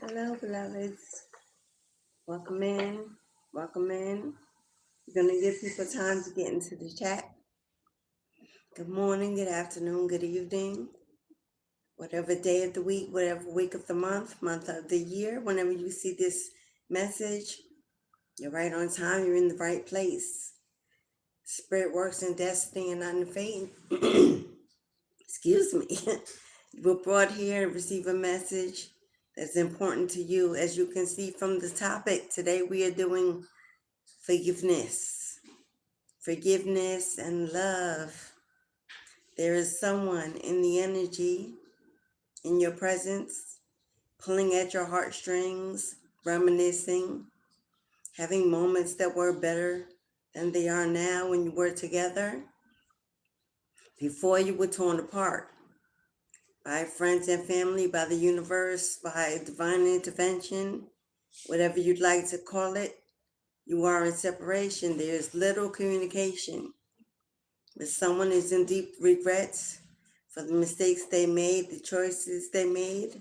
Hello, beloveds. Welcome in. Welcome in. We're going to give people time to get into the chat. Good morning, good afternoon, good evening. Whatever day of the week, whatever week of the month of the year, whenever you see this message, you're right on time, you're in the right place. Spirit works in destiny and not in fate. Excuse me. We're brought here to receive a message that's important to you. As you can see from the topic, today we are doing forgiveness and love. There is someone in the energy, in your presence, pulling at your heartstrings, reminiscing, having moments that were better than they are now when you were together, before you were torn apart by friends and family, by the universe, by divine intervention, whatever you'd like to call it. You are in separation. There's little communication. If someone is in deep regrets for the mistakes they made, the choices they made,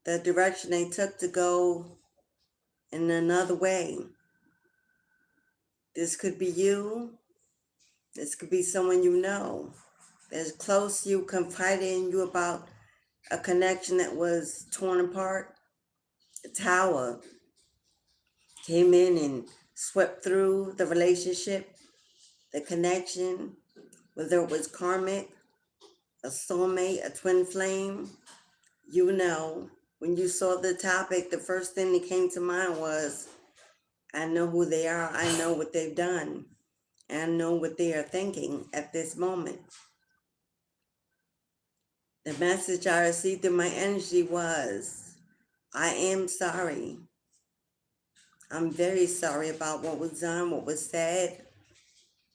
the direction they took to go in another way. This could be you. This could be someone you know that's close to you, confiding in you about a connection that was torn apart. A tower came in and swept through the relationship, the connection, whether it was karmic, a soulmate, a twin flame. You know, when you saw the topic, the first thing that came to mind was, I know who they are, I know what they've done, and I know what they are thinking at this moment. The message I received in my energy was, I am sorry. I'm very sorry about what was done, what was said,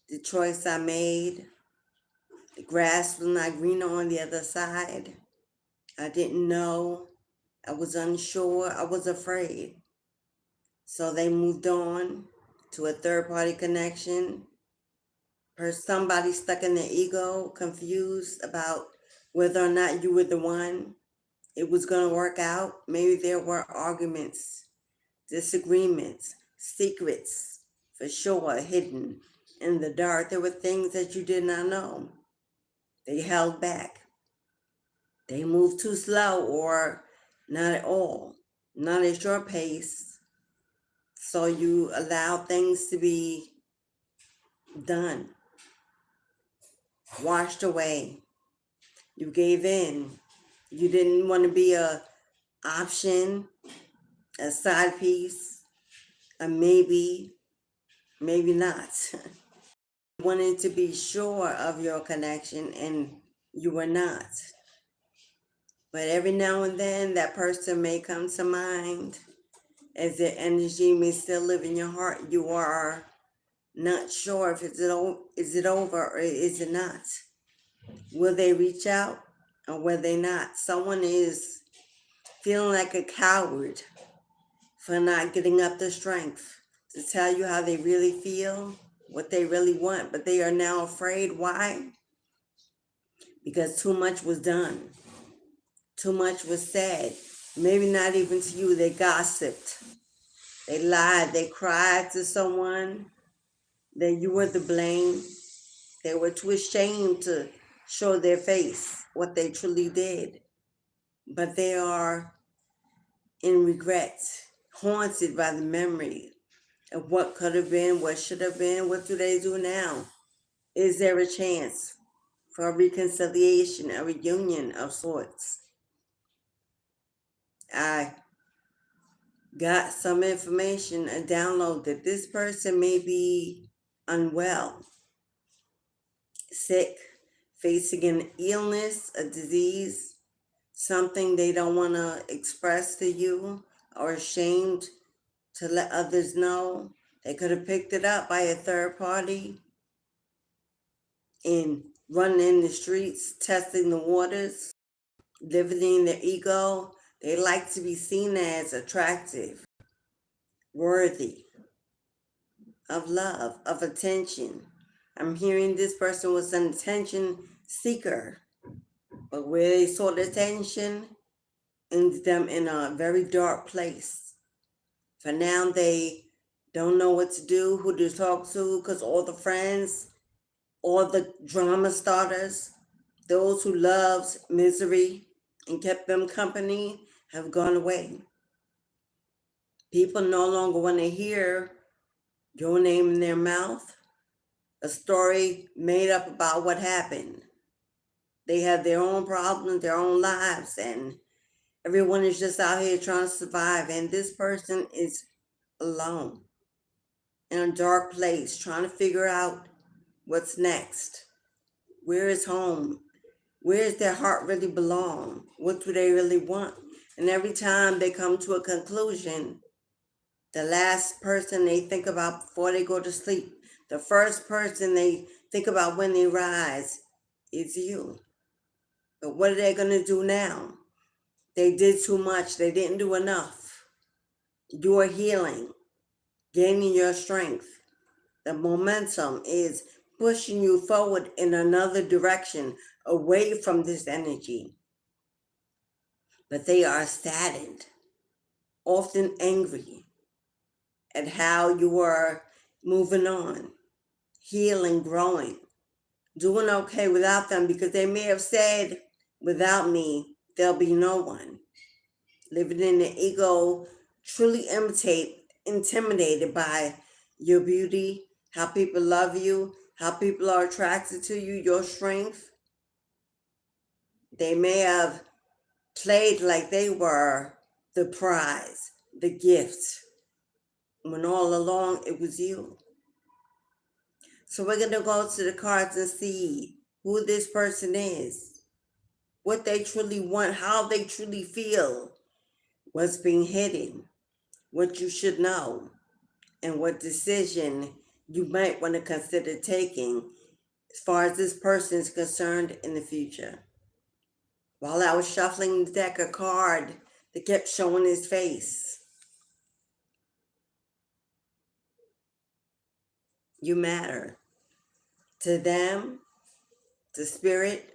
the choice I made. The grass was not greener on the other side. I didn't know. I was unsure. I was afraid. So they moved on to a third-party connection. Somebody stuck in their ego, confused about whether or not you were the one. It was going to work out. Maybe there were arguments, disagreements, secrets, for sure, hidden in the dark. There were things that you did not know. They held back. They moved too slow or not at all, not at your pace. So you allow things to be done, washed away. You gave in. You didn't want to be a option, a side piece, a maybe not. You wanted to be sure of your connection and you were not. But every now and then that person may come to mind. As their energy may still live in your heart, you are not sure if is it over or is it not. Will they reach out or will they not? Someone is feeling like a coward for not getting up the strength to tell you how they really feel, what they really want, but they are now afraid. Why? Because too much was done. Too much was said. Maybe not even to you. They gossiped. They lied. They cried to someone that you were to blame. They were too ashamed to show their face, what they truly did. But they are in regret, haunted by the memory of what could have been, what should have been. What do they do now? Is there a chance for a reconciliation, a reunion of sorts? I got some information, a download that this person may be unwell, sick, facing an illness, a disease, something they don't want to express to you or ashamed to let others know. They could have picked it up by a third party and running in the streets, testing the waters, living in their ego. They like to be seen as attractive, worthy of love, of attention. I'm hearing this person was an attention seeker, but where they sought attention ended them in a very dark place. For now, they don't know what to do, who to talk to, because all the friends, all the drama starters, those who loved misery and kept them company have gone away. People no longer want to hear your name in their mouth, a story made up about what happened. They have their own problems, their own lives, and everyone is just out here trying to survive. And this person is alone in a dark place, trying to figure out what's next. Where is home? Where does their heart really belong? What do they really want? And every time they come to a conclusion, the last person they think about before they go to sleep, the first person they think about when they rise is you. But what are they going to do now? They did too much. They didn't do enough. You are healing, gaining your strength. The momentum is pushing you forward in another direction, away from this energy. But they are saddened, often angry at how you are moving on, healing, growing, doing okay without them, because they may have said, without me, there'll be no one. Living in the ego, truly intimidated by your beauty, how people love you, how people are attracted to you, your strength. They may have played like they were the prize, the gift, when all along it was you. So we're going to go to the cards and see who this person is, what they truly want, how they truly feel, what's being hidden, what you should know, and what decision you might want to consider taking as far as this person is concerned in the future. While I was shuffling the deck, a card that kept showing his face. You matter to them, to spirit.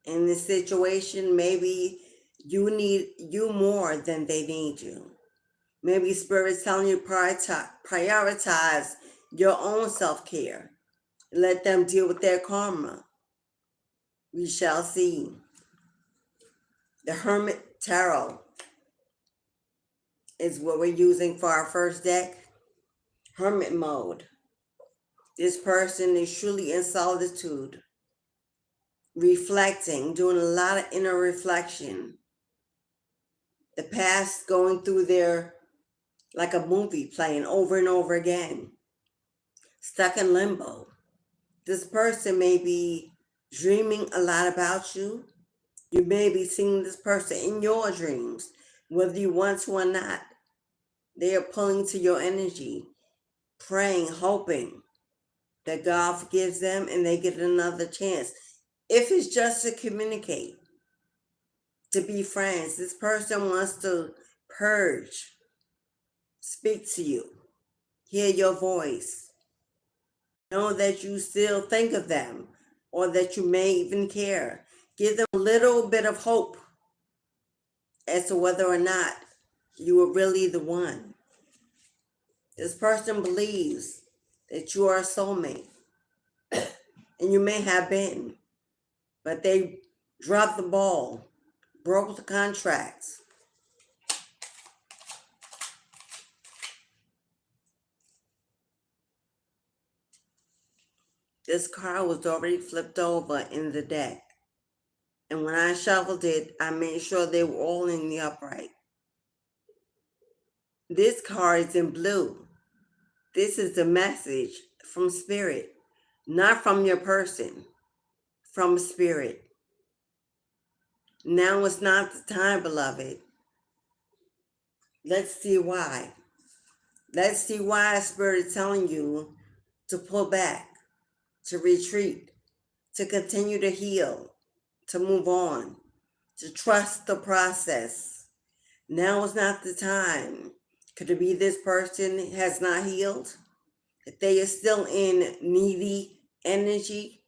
In this situation, maybe you need you more than they need you. Maybe spirit's telling you prioritize your own self-care. Let them deal with their karma. We shall see. The Hermit Tarot is what we're using for our first deck. Hermit mode. This person is truly in solitude, reflecting, doing a lot of inner reflection. The past going through their, like a movie playing over and over again. Stuck in limbo. This person may be dreaming a lot about you. You may be seeing this person in your dreams, whether you want to or not. They are pulling to your energy, praying, hoping that God forgives them and they get another chance. If it's just to communicate, to be friends, this person wants to purge, speak to you, hear your voice, know that you still think of them or that you may even care. Give them a little bit of hope as to whether or not you are really the one. This person believes that you are a soulmate, and you may have been, but they dropped the ball, broke the contracts. This card was already flipped over in the deck. And when I shuffled it, I made sure they were all in the upright. This card is in blue. This is the message from spirit, not from your person, from spirit. Now is not the time, beloved. Let's see why. Let's see why spirit is telling you to pull back, to retreat, to continue to heal, to move on, to trust the process. Now is not the time. Could it be this person has not healed? That they are still in needy energy?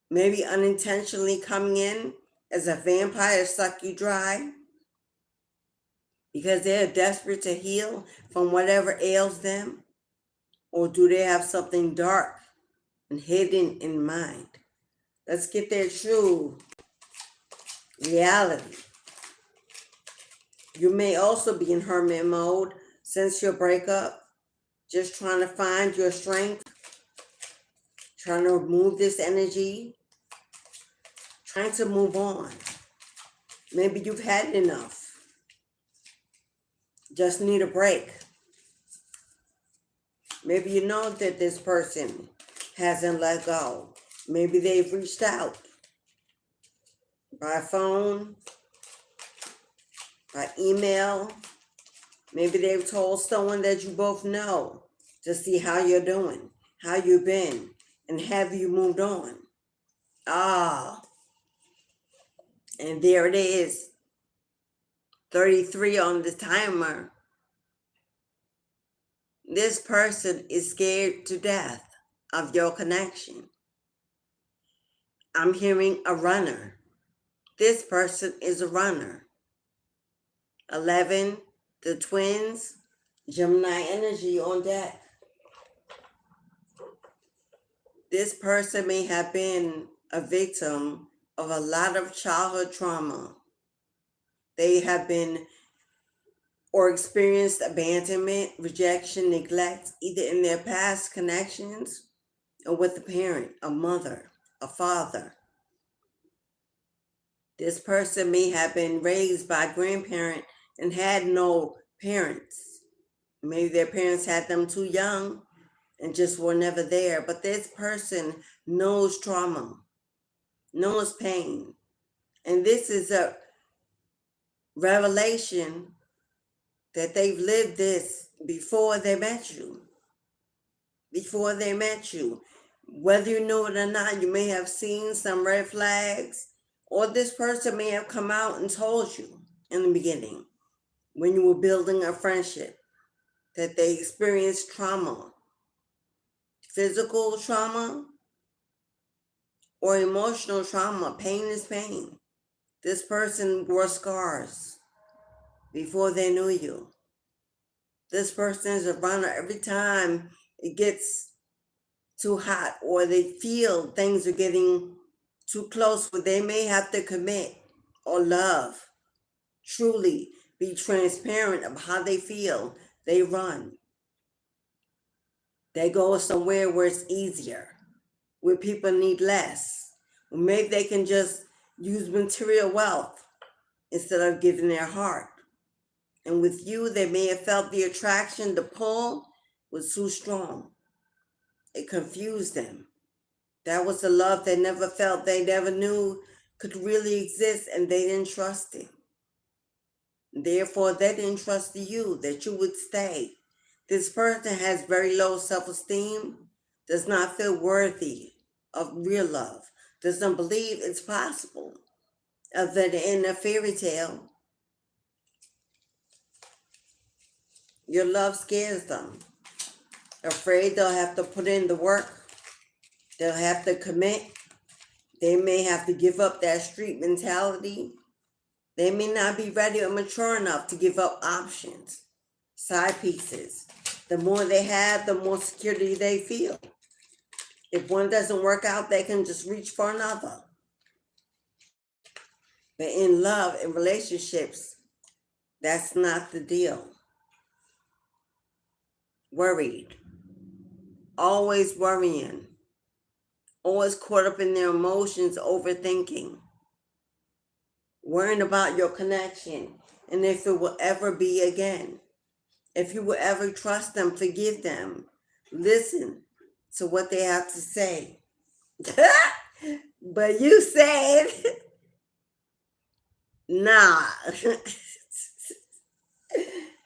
Maybe unintentionally coming in as a vampire suck you dry because they're desperate to heal from whatever ails them? Or do they have something dark and hidden in mind? Let's get their true reality. You may also be in hermit mode since your breakup, just trying to find your strength, trying to remove this energy, trying to move on. Maybe you've had enough. Just need a break. Maybe you know that this person hasn't let go. Maybe they've reached out by phone, by email. Maybe they've told someone that you both know to see how you're doing, how you've been, and have you moved on. And there it is, 33 on the timer. This person is scared to death of your connection. I'm hearing a runner. This person is a runner. 11, the twins, Gemini energy on deck. This person may have been a victim of a lot of childhood trauma. They have been or experienced abandonment, rejection, neglect, either in their past connections or with a parent, a mother, a father. This person may have been raised by a grandparent and had no parents. Maybe their parents had them too young and just were never there. But this person knows trauma, knows pain. And this is a revelation that they've lived this before they met you. Before they met you. Whether you know it or not, you may have seen some red flags, or this person may have come out and told you in the beginning when you were building a friendship that they experienced trauma, physical trauma or emotional trauma. Pain is pain. This person wore scars before they knew you. This person is a runner. Every time it gets too hot or they feel things are getting too close where they may have to commit or love, truly be transparent of how they feel, they run. They go somewhere where it's easier, where people need less. Or maybe they can just use material wealth instead of giving their heart. And with you, they may have felt the attraction, the pull was too strong. It confused them. That was the love they never felt, they never knew could really exist, and they didn't trust it. Therefore, they didn't trust you, that you would stay. This person has very low self-esteem, does not feel worthy of real love, doesn't believe it's possible, other than in a fairy tale. Your love scares them. Afraid they'll have to put in the work. They'll have to commit. They may have to give up that street mentality. They may not be ready or mature enough to give up options, side pieces. The more they have, the more security they feel. If one doesn't work out, they can just reach for another. But in love and relationships, that's not the deal. Worried. Always worrying. Always caught up in their emotions, overthinking. Worrying about your connection and if it will ever be again. If you will ever trust them, forgive them. Listen to what they have to say. But you said, nah.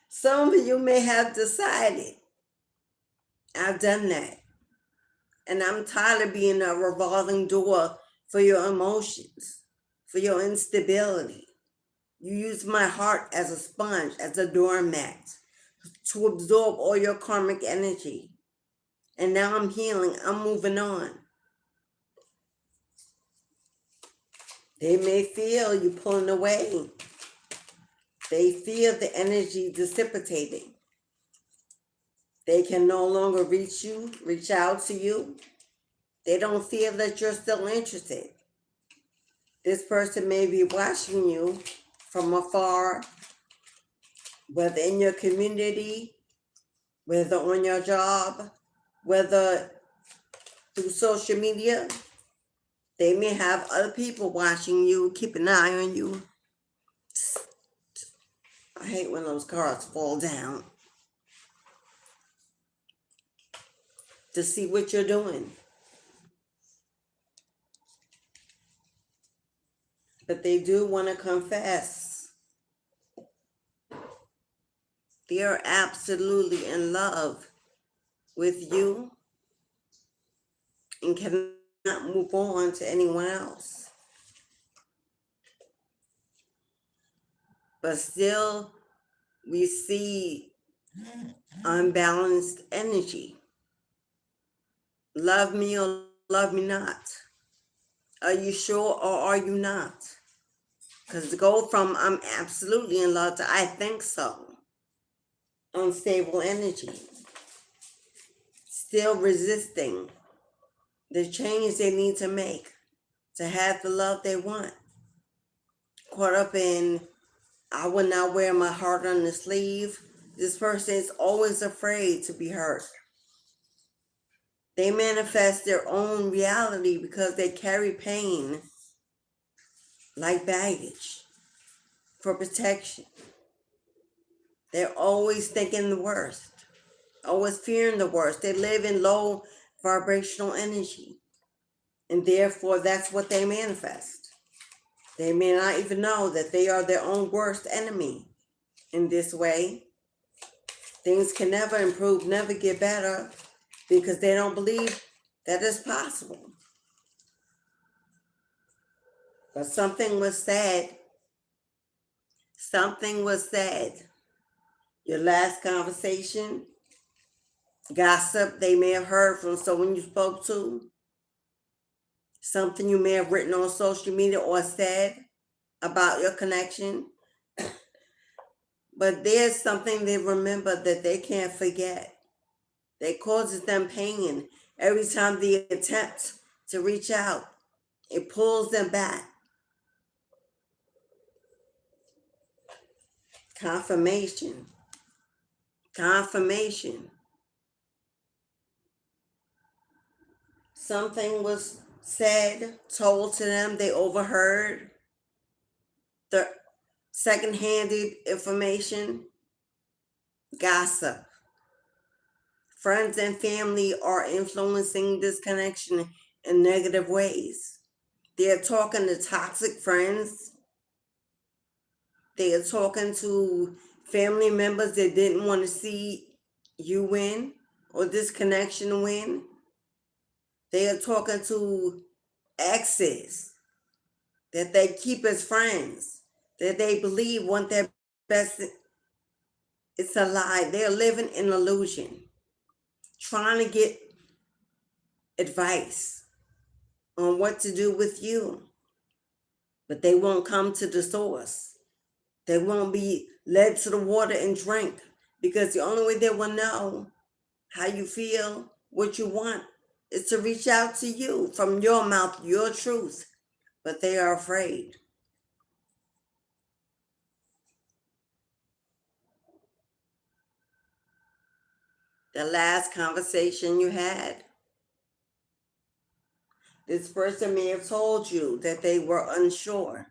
Some of you may have decided, I've done that. And I'm tired of being a revolving door for your emotions, for your instability. You use my heart as a sponge, as a doormat, to absorb all your karmic energy. And now I'm healing, I'm moving on. They may feel you pulling away. They feel the energy dissipating. They can no longer reach out to you. They don't feel that you're still interested. This person may be watching you from afar, whether in your community, whether on your job, whether through social media. They may have other people watching you, keep an eye on you. I hate when those cards fall down. To see what you're doing. But they do want to confess. They are absolutely in love with you and cannot move on to anyone else. But still, we see unbalanced energy. Love me or love me not. Are you sure or are you not? Because to go from I'm absolutely in love to I think so. Unstable energy. Still resisting the change they need to make to have the love they want. Caught up in, I will not wear my heart on the sleeve. This person is always afraid to be hurt. They manifest their own reality because they carry pain like baggage for protection. They're always thinking the worst, always fearing the worst. They live in low vibrational energy, and therefore that's what they manifest. They may not even know that they are their own worst enemy. In this way, things can never improve, never get better, because they don't believe that it's possible. But something was said. Something was said. Your last conversation, gossip they may have heard from someone you spoke to, something you may have written on social media or said about your connection. But there's something they remember that they can't forget. That causes them pain every time they attempt to reach out. It pulls them back. Confirmation. Confirmation. Something was said, told to them, they overheard. The second-handed information, gossip. Friends and family are influencing this connection in negative ways. They're talking to toxic friends. They are talking to family members that didn't want to see you win or this connection win. They are talking to exes that they keep as friends, that they believe want their best. It's a lie. They're living in illusion, trying to get advice on what to do with you. But they won't come to the source. They won't be led to the water and drink, because the only way they will know how you feel, what you want, is to reach out to you from your mouth, your truth. But they are afraid. The last conversation you had, this person may have told you that they were unsure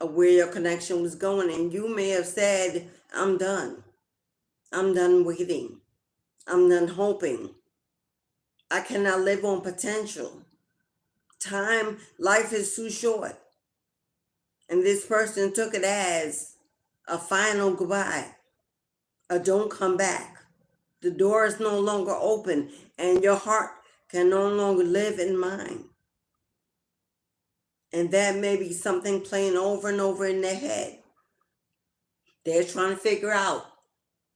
of where your connection was going, and you may have said, I'm done. I'm done waiting. I'm done hoping. I cannot live on potential. Life is too short. And this person took it as a final goodbye, a don't come back. The door is no longer open, and your heart can no longer live in mine. And that may be something playing over and over in their head. They're trying to figure out,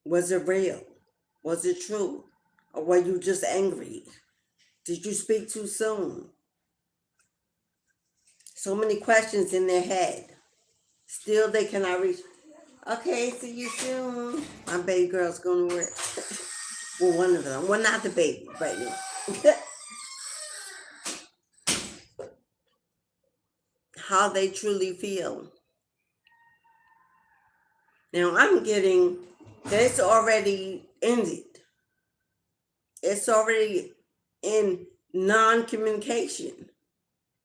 was it real? Was it true? Or were you just angry? Did you speak too soon? So many questions in their head. Still, they cannot reach. Okay, see you soon. My baby girl's going to work. Well, one of them. Well, not the baby, but you. How they truly feel. Now, I'm getting this already ended. It's already in non-communication.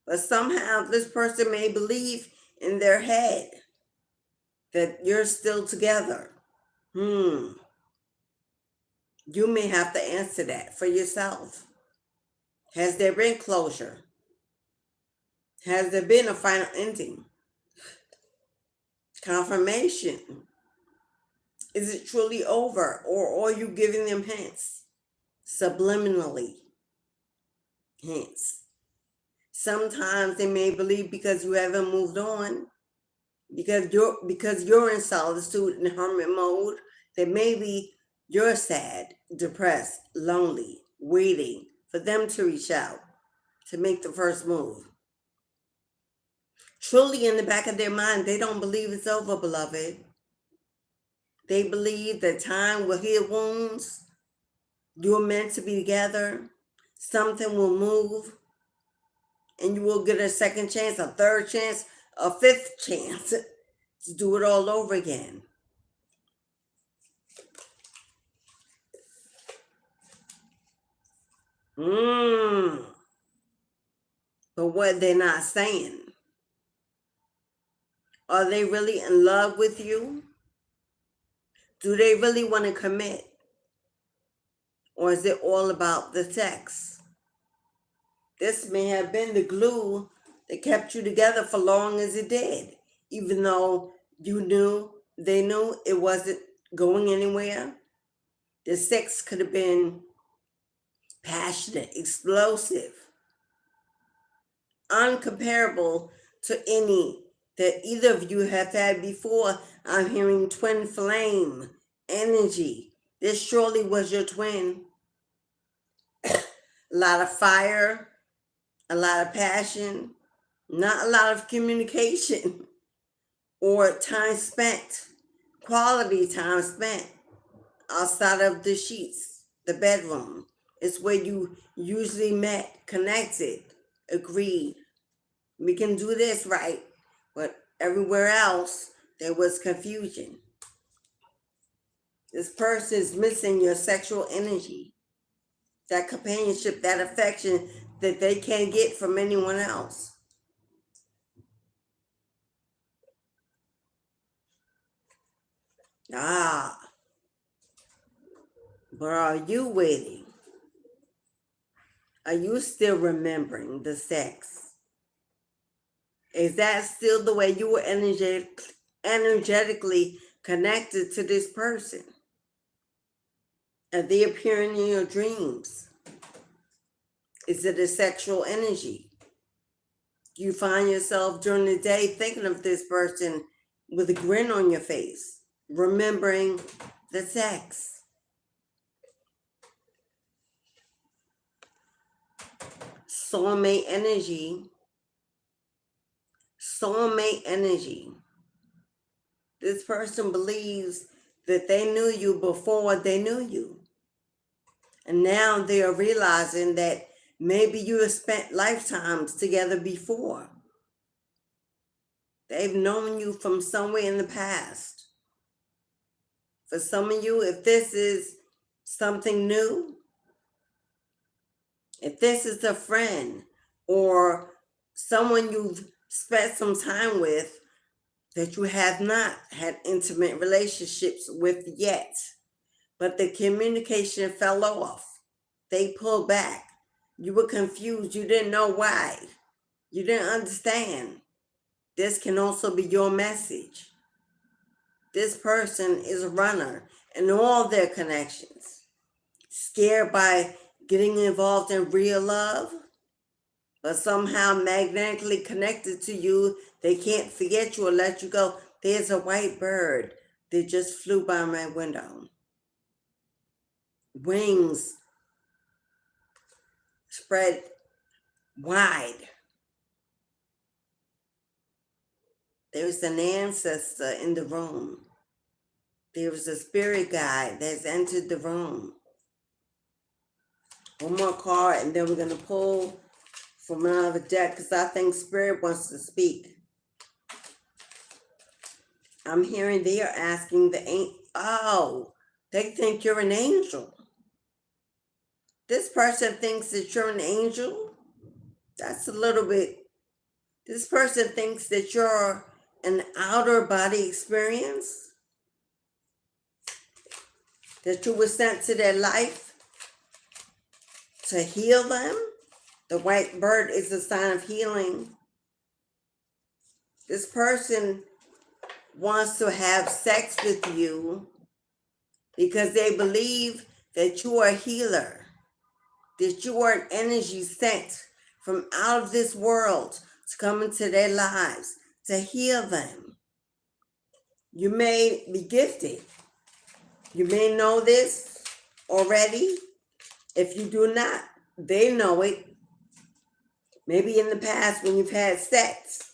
But somehow this person may believe in their head that you're still together. You may have to answer that for yourself. Has there been closure? Has there been a final ending? Confirmation? Is it truly over, or are you giving them hints? Subliminally. Hints. Sometimes they may believe because you haven't moved on, because you're in solitude in hermit mode, that maybe you're sad, depressed, lonely, waiting for them to reach out, to make the first move. Truly in the back of their mind, they don't believe it's over, beloved. They believe that time will heal wounds. You're meant to be together. Something will move. And you will get a second chance, a third chance, a fifth chance to do it all over again. But what they're not saying. Are they really in love with you? Do they really want to commit? Or is it all about the sex? This may have been the glue that kept you together for long as it did, even though they knew it wasn't going anywhere. The sex could have been passionate, explosive, uncomparable to any that either of you have had before. I'm hearing twin flame energy. This surely was your twin. A lot of fire, a lot of passion, not a lot of communication or time spent, quality time spent outside of the sheets, the bedroom. It's where you usually met, connected, agreed. We can do this right, but everywhere else, there was confusion. This person is missing your sexual energy, that companionship, that affection that they can't get from anyone else. But are you waiting? Are you still remembering the sex? Is that still the way you were energetically connected to this person? Are they appearing in your dreams? Is it a sexual energy? Do you find yourself during the day thinking of this person with a grin on your face, remembering the sex? Soulmate energy. Soulmate energy. This person believes that they knew you before they knew you. And now they are realizing that maybe you have spent lifetimes together before. They've known you from somewhere in the past. For some of you, if this is something new, if this is a friend or someone you've spent some time with that you have not had intimate relationships with yet, but the communication fell off, they pulled back, you were confused, you didn't know why, you didn't understand, this can also be your message. This person is a runner in all their connections, scared by getting involved in real love, but somehow magnetically connected to you. They can't forget you or let you go. There's a white bird that just flew by my window. Wings spread wide. There's an ancestor in the room. There's a spirit guide that's entered the room. One more card, and then we're going to pull from another deck because I think spirit wants to speak. I'm hearing they are asking they think you're an angel. This person thinks that you're an angel. That's a little bit. This person thinks that you're an outer body experience, that you were sent to their life to heal them. The white bird is a sign of healing. This person wants to have sex with you because they believe that you are a healer, that you are an energy sent from out of this world to come into their lives, to heal them. You may be gifted. You may know this already. If you do not, they know it. Maybe in the past when you've had sex.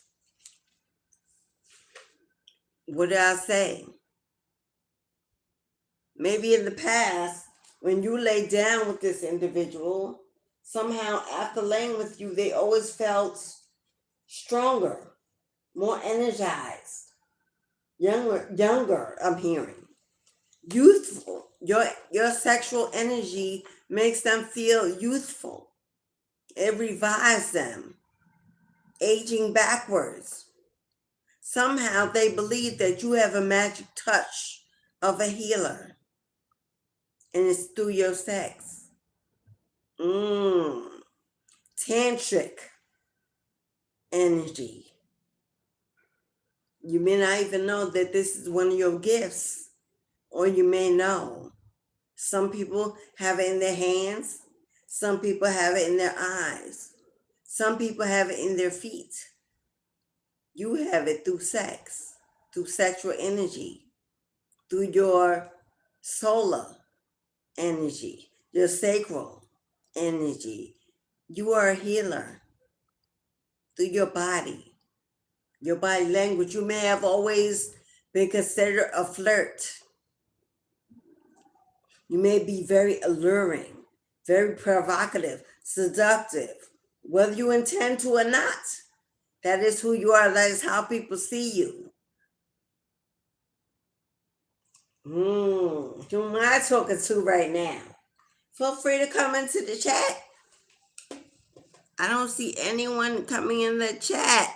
What did I say? Maybe in the past when you lay down with this individual, somehow after laying with you, they always felt stronger, more energized, younger, I'm hearing. Youthful. Your sexual energy makes them feel youthful. It revives them, aging backwards. Somehow they believe that you have a magic touch of a healer, and it's through your sex. Tantric energy. You may not even know that this is one of your gifts, or you may know. Some people have it in their hands. Some people have it in their eyes. Some people have it in their feet. You have it through sex, through sexual energy, through your solar energy, your sacral energy. You are a healer through your body language. You may have always been considered a flirt. You may be very alluring, very provocative, seductive, whether you intend to or not. That is who you are. That is how people see you. Who am I talking to right now? Feel free to come into the chat. I don't see anyone coming in the chat.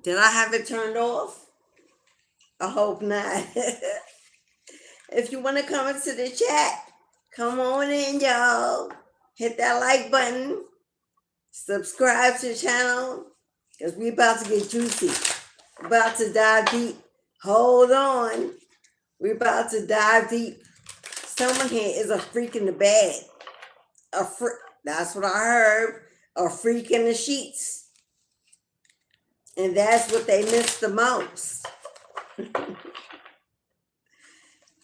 Did I have it turned off? I hope not. If you want to come into the chat, come on in, y'all. Hit that like button. Subscribe to the channel, because we about to get juicy. We're about to dive deep. Hold on. We're about to dive deep. Someone here is a freak in the bed. That's what I heard. A freak in the sheets. And that's what they miss the most.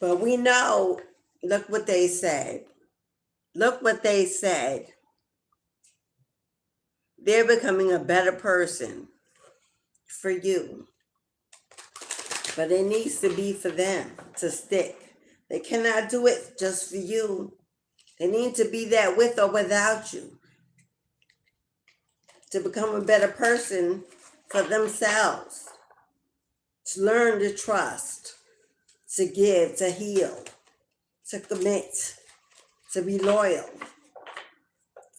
But we know, look what they said. Look what they said. They're becoming a better person for you. But it needs to be for them to stick. They cannot do it just for you. They need to be there with or without you. To become a better person for themselves. To learn to trust. To give, to heal. To commit. To be loyal.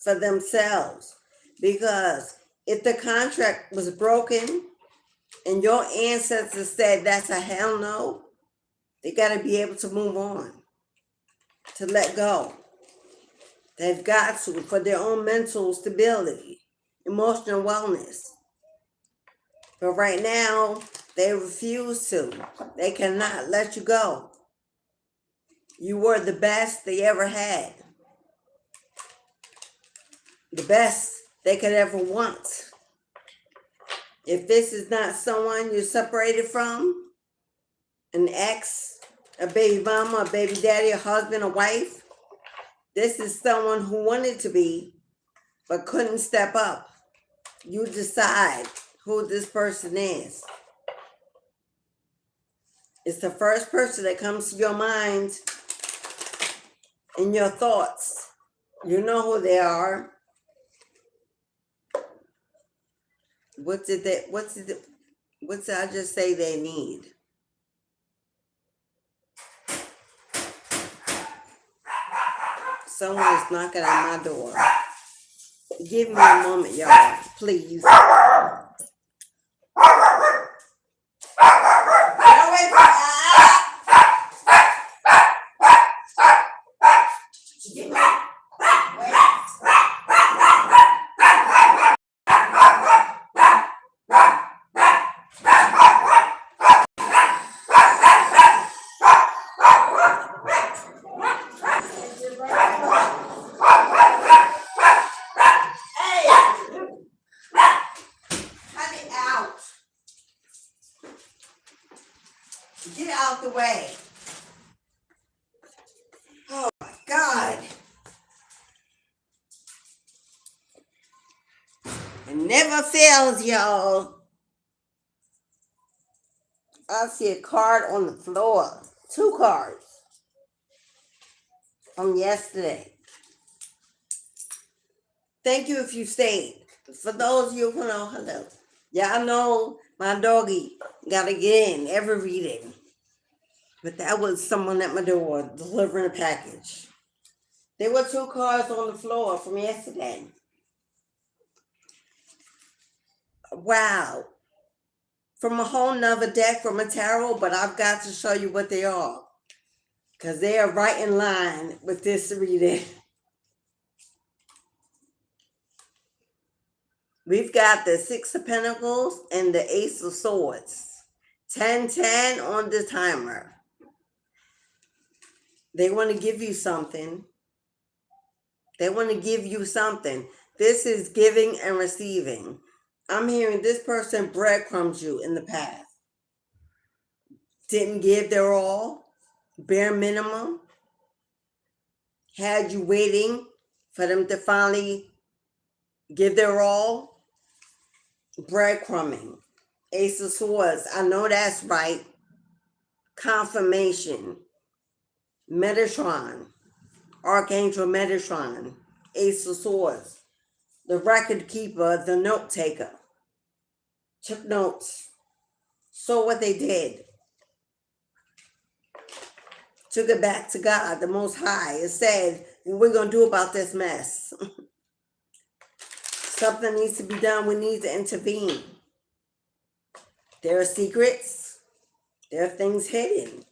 For themselves. Because if the contract was broken and your ancestors said that's a hell no, they got to be able to move on, to let go. They've got to, for their own mental stability, emotional wellness. But right now, they refuse to. They cannot let you go. You were the best they ever had. The best they could ever want. If this is not someone you're separated from, an ex, a baby mama, a baby daddy, a husband, a wife, this is someone who wanted to be, but couldn't step up. You decide who this person is. It's the first person that comes to your mind in your thoughts. You know who they are. What did I just say they need? Someone is knocking at my door. Give me a moment, y'all, please. Get away from Get me. Get out the way. Oh my God. It never fails, y'all. I see a card on the floor. 2 cards from yesterday. Thank you if you stayed. For those of you who know, hello. Y'all know my doggy gotta get in every reading. But that was someone at my door delivering a package. There were 2 cards on the floor from yesterday. Wow. From a whole nother deck from a tarot, but I've got to show you what they are. Because they are right in line with this reading. We've got the 6 of Pentacles and the Ace of Swords. 10-10 on the timer. They want to give you something. They want to give you something. This is giving and receiving. I'm hearing this person breadcrumbs you in the past. Didn't give their all. Bare minimum. Had you waiting for them to finally give their all. Breadcrumbing. Ace of Swords. I know that's right. Confirmation. Metatron. Archangel Metatron. Ace of Swords. The record keeper, the note taker. Took notes. Saw what they did. Took it back to God, the Most High. It said, what we're going to do about this mess. Something needs to be done. We need to intervene. There are secrets. There are things hidden.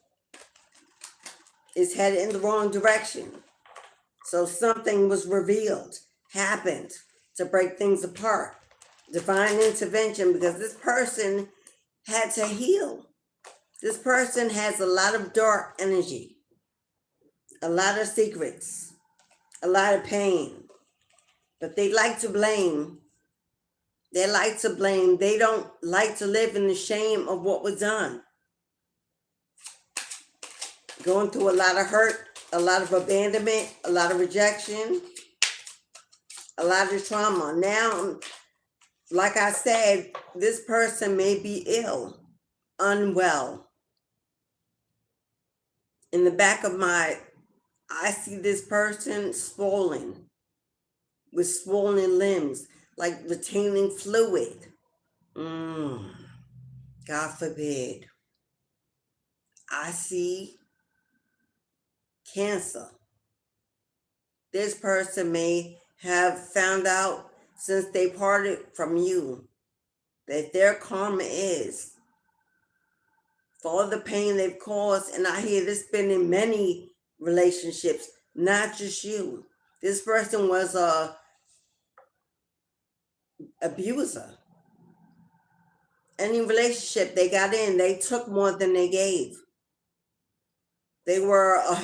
It's headed in the wrong direction. So something was revealed, happened to break things apart. Divine intervention, because this person had to heal. This person has a lot of dark energy, a lot of secrets, a lot of pain, but they like to blame. They like to blame. They don't like to live in the shame of what was done. Going through a lot of hurt, a lot of abandonment, a lot of rejection, a lot of trauma. Now, like I said, this person may be ill, unwell. In the back of I see this person swollen, with swollen limbs, like retaining fluid. God forbid. I see cancer. This person may have found out since they parted from you that their karma is for all the pain they've caused. And I hear this been in many relationships, not just you. This person was a abuser. Any relationship they got in, they took more than they gave. They were a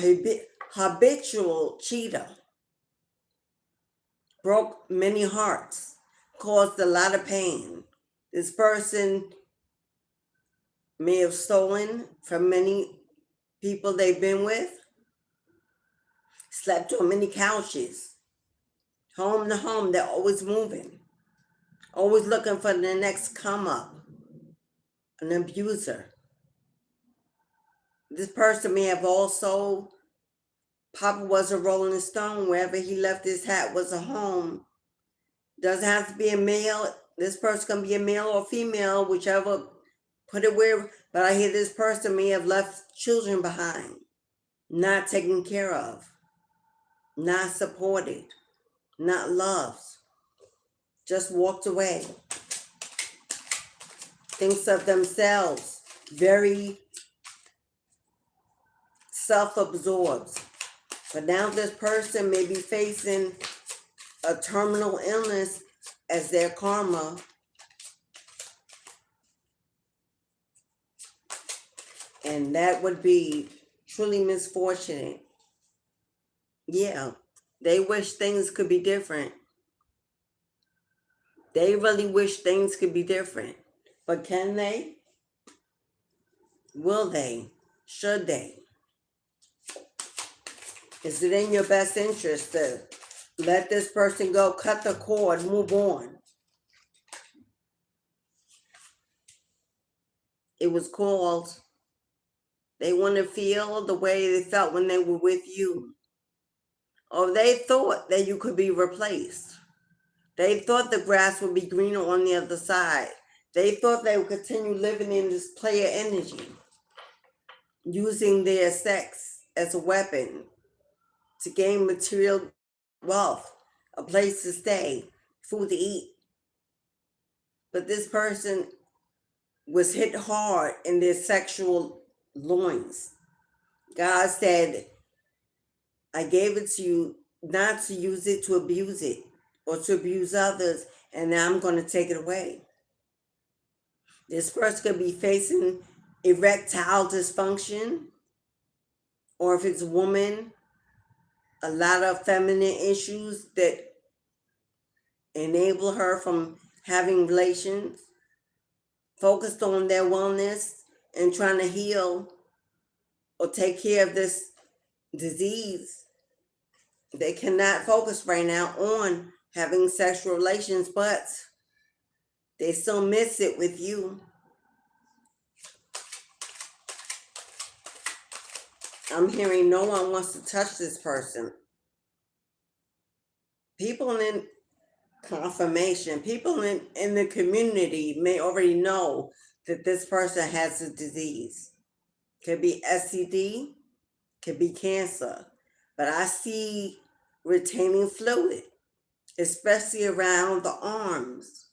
habitual cheater. Broke many hearts. Caused a lot of pain. This person may have stolen from many people they've been with. Slept on many couches. Home to home, they're always moving. Always looking for the next come up. An abuser. This person may have also, Papa was a Rolling Stone. Wherever he left his hat was a home. Doesn't have to be a male. This person can be a male or female, whichever, put it where. But I hear this person may have left children behind, not taken care of, not supported, not loved, just walked away. Thinks of themselves, very self-absorbed. But now this person may be facing a terminal illness as their karma. And that would be truly misfortunate. Yeah, they wish things could be different. They really wish things could be different. But can they? Will they? Should they? Is it in your best interest to let this person go, cut the cord, move on? It was called, they want to feel the way they felt when they were with you. Or they thought that you could be replaced. They thought the grass would be greener on the other side. They thought they would continue living in this player energy, using their sex as a weapon to gain material wealth, a place to stay, food to eat. But this person was hit hard in their sexual loins. God said, I gave it to you not to use it to abuse it or to abuse others, and now I'm going to take it away. This person could be facing erectile dysfunction, or if it's a woman, a lot of feminine issues that enable her from having relations, focused on their wellness and trying to heal or take care of this disease. They cannot focus right now on having sexual relations, but they still miss it with you. I'm hearing no one wants to touch this person. People in confirmation, people in the community may already know that this person has a disease. Could be STD, could be cancer. But I see retaining fluid, especially around the arms.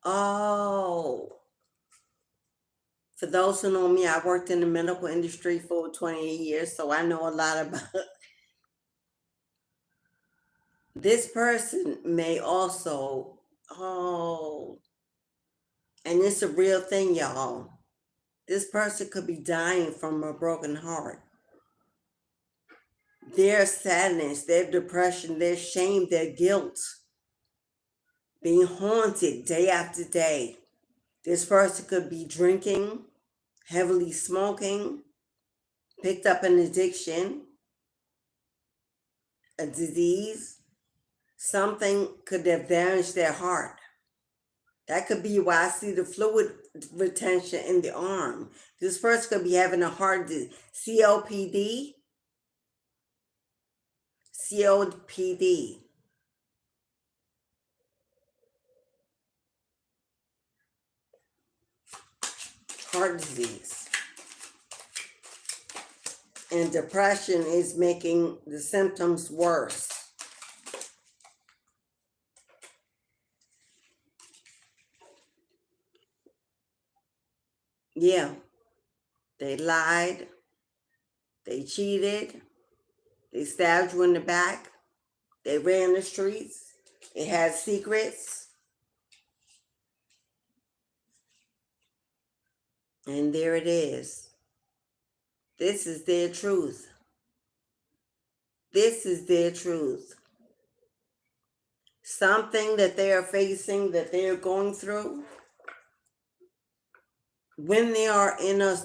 Oh, for those who know me, I worked in the medical industry for 28 years, so I know a lot about this person may also, and it's a real thing, y'all. This person could be dying from a broken heart. Their sadness, their depression, their shame, their guilt, being haunted day after day. This person could be drinking, heavily smoking, picked up an addiction, a disease. Something could have damaged their heart. That could be why I see the fluid retention in the arm. This person could be having a heart disease, COPD. Heart disease. And depression is making the symptoms worse. Yeah, they lied, they cheated, they stabbed you in the back, they ran the streets, they had secrets. And there it is. This is their truth. This is their truth. Something that they are facing, that they are going through, when they are in a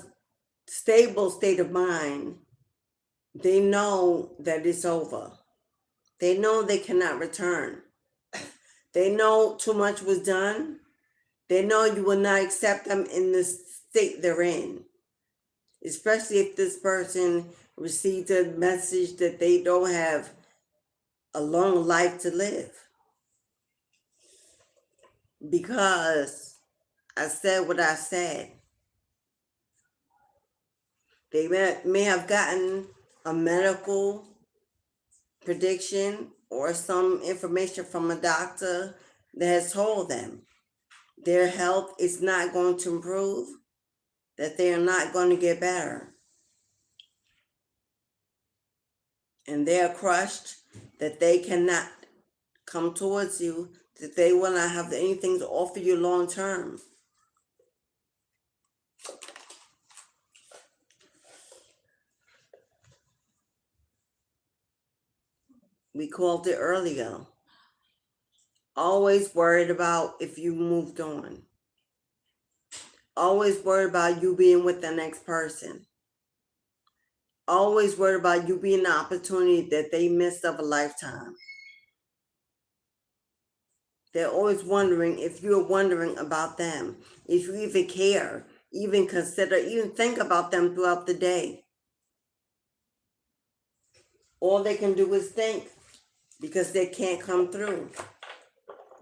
stable state of mind, they know that it's over. They know they cannot return. They know too much was done. They know you will not accept them in the state they're in. Especially if this person received a message that they don't have a long life to live. Because I said what I said. They may have gotten a medical prediction or some information from a doctor that has told them their health is not going to improve, that they are not going to get better. And they are crushed, that they cannot come towards you, that they will not have anything to offer you long term. We called it earlier. Always worried about if you moved on. Always worried about you being with the next person. Always worried about you being the opportunity that they missed of a lifetime. They're always wondering if you're wondering about them, if you even care, even consider, even think about them throughout the day. All they can do is think because they can't come through.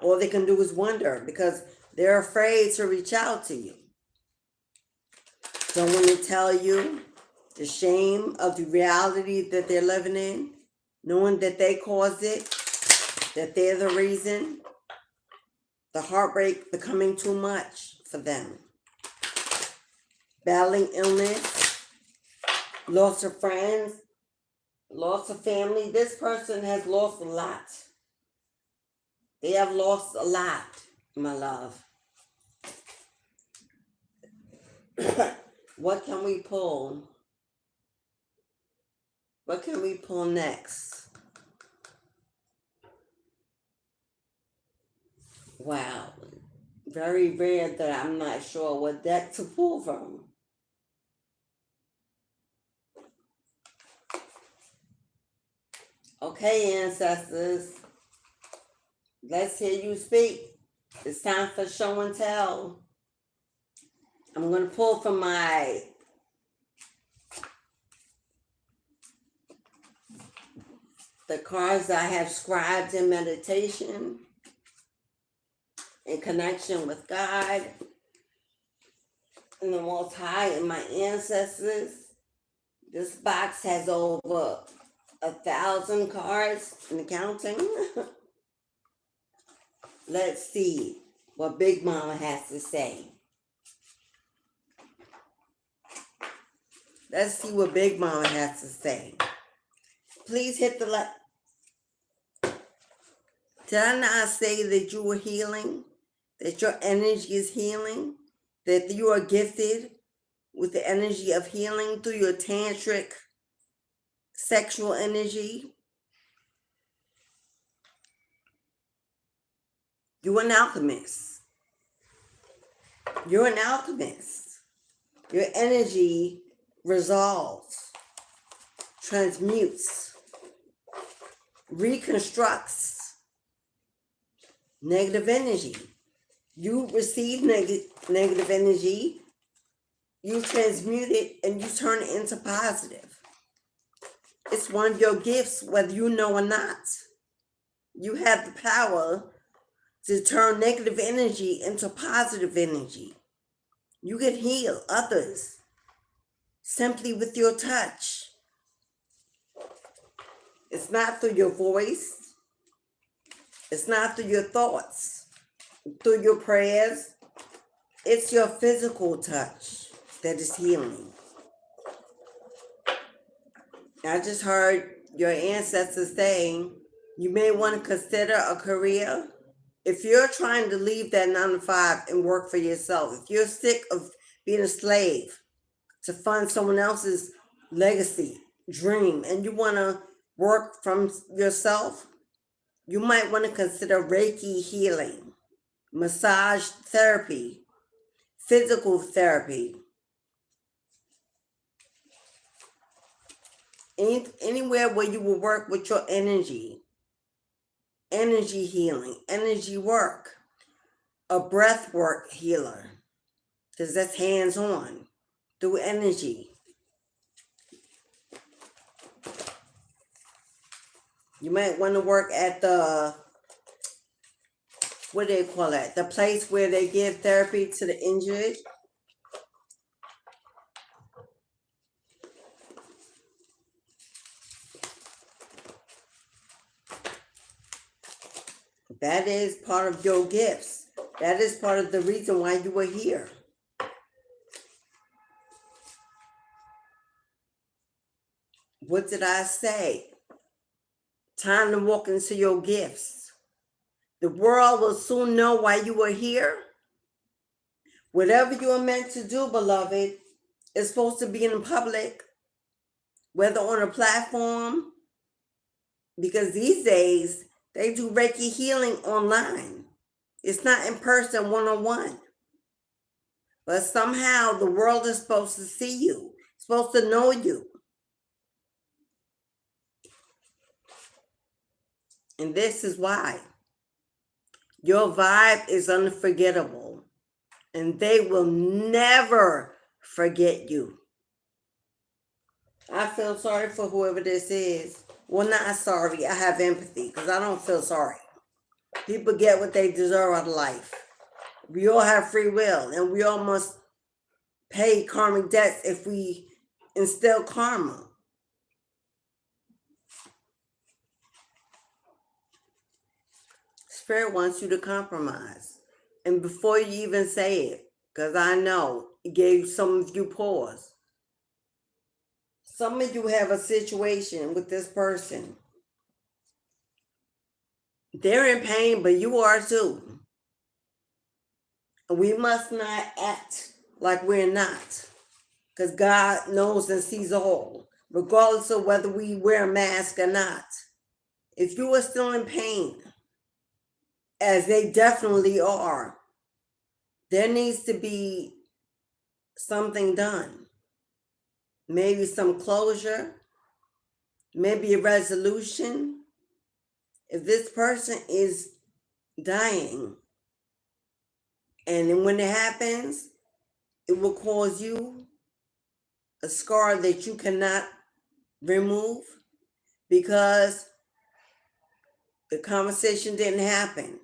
All they can do is wonder because they're afraid to reach out to you. Don't want to tell you the shame of the reality that they're living in, knowing that they caused it, that they're the reason, the heartbreak becoming too much for them. Battling illness, loss of friends, loss of family. This person has lost a lot. They have lost a lot, my love. What can we pull? What can we pull next? Wow. Very rare that I'm not sure what deck to pull from. Okay, ancestors. Let's hear you speak. It's time for show and tell. I'm going to pull from the cards I have scribed in meditation, in connection with God, and the Most High, and my ancestors. This box has over 1,000 cards and counting. Let's see what Big Mama has to say. Let's see what Big Mama has to say. Please hit the like. Did I not say that you were healing? That your energy is healing? That you are gifted with the energy of healing through your tantric sexual energy? You're an alchemist. You're an alchemist. Your energy resolves, transmutes, reconstructs negative energy. You receive negative energy, you transmute it, and you turn it into positive. It's one of your gifts, whether you know or not. You have the power to turn negative energy into positive energy. You can heal others simply with your touch. It's not through your voice. It's not through your thoughts, through your prayers. It's your physical touch that is healing. I just heard your ancestors saying you may want to consider a career. If you're trying to leave that 9 to 5 and work for yourself, if you're sick of being a slave to fund someone else's legacy, dream, and you want to work from yourself, you might want to consider Reiki healing, massage therapy, physical therapy. Anywhere where you will work with your energy energy healing, energy work, a breath work healer, because that's hands-on through energy. You might want to work at the, what do they call that? The place where they give therapy to the injured. That is part of your gifts. That is part of the reason why you were here. What did I say? Time to walk into your gifts. The world will soon know why you were here. Whatever you are meant to do, beloved, is supposed to be in public, whether on a platform, because these days they do Reiki healing online. It's not in person, one-on-one. But somehow the world is supposed to see you, supposed to know you. And this is why. Your vibe is unforgettable. And they will never forget you. I feel sorry for whoever this is. Well, not sorry. I have empathy because I don't feel sorry. People get what they deserve out of life. We all have free will, and we all must pay karmic debts if we instill karma. Spirit wants you to compromise. And before you even say it, because I know it gave some of you pause. Some of you have a situation with this person. They're in pain, but you are too. We must not act like we're not, because God knows and sees all, regardless of whether we wear a mask or not. If you are still in pain, as they definitely are, there needs to be something done. Maybe some closure, maybe a resolution. If this person is dying, and when it happens, it will cause you a scar that you cannot remove because the conversation didn't happen,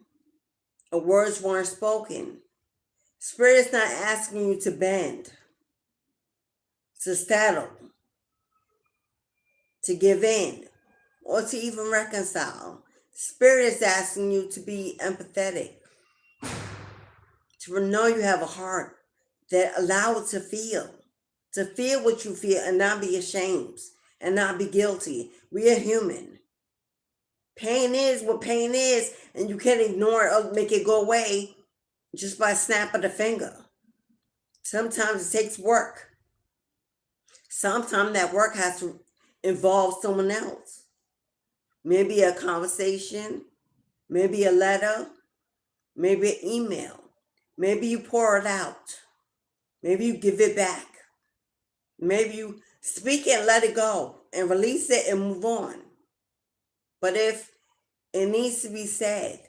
or words weren't spoken. Spirit is not asking you to bend, to settle, to give in, or to even reconcile. Spirit is asking you to be empathetic, to know you have a heart that allow it to feel what you feel and not be ashamed and not be guilty. We are human. Pain is what pain is, and you can't ignore it or make it go away just by a snap of the finger. Sometimes it takes work. Sometimes that work has to involve someone else. Maybe a conversation, maybe a letter, maybe an email. Maybe you pour it out. Maybe you give it back. Maybe you speak it and let it go and release it and move on. But if it needs to be said,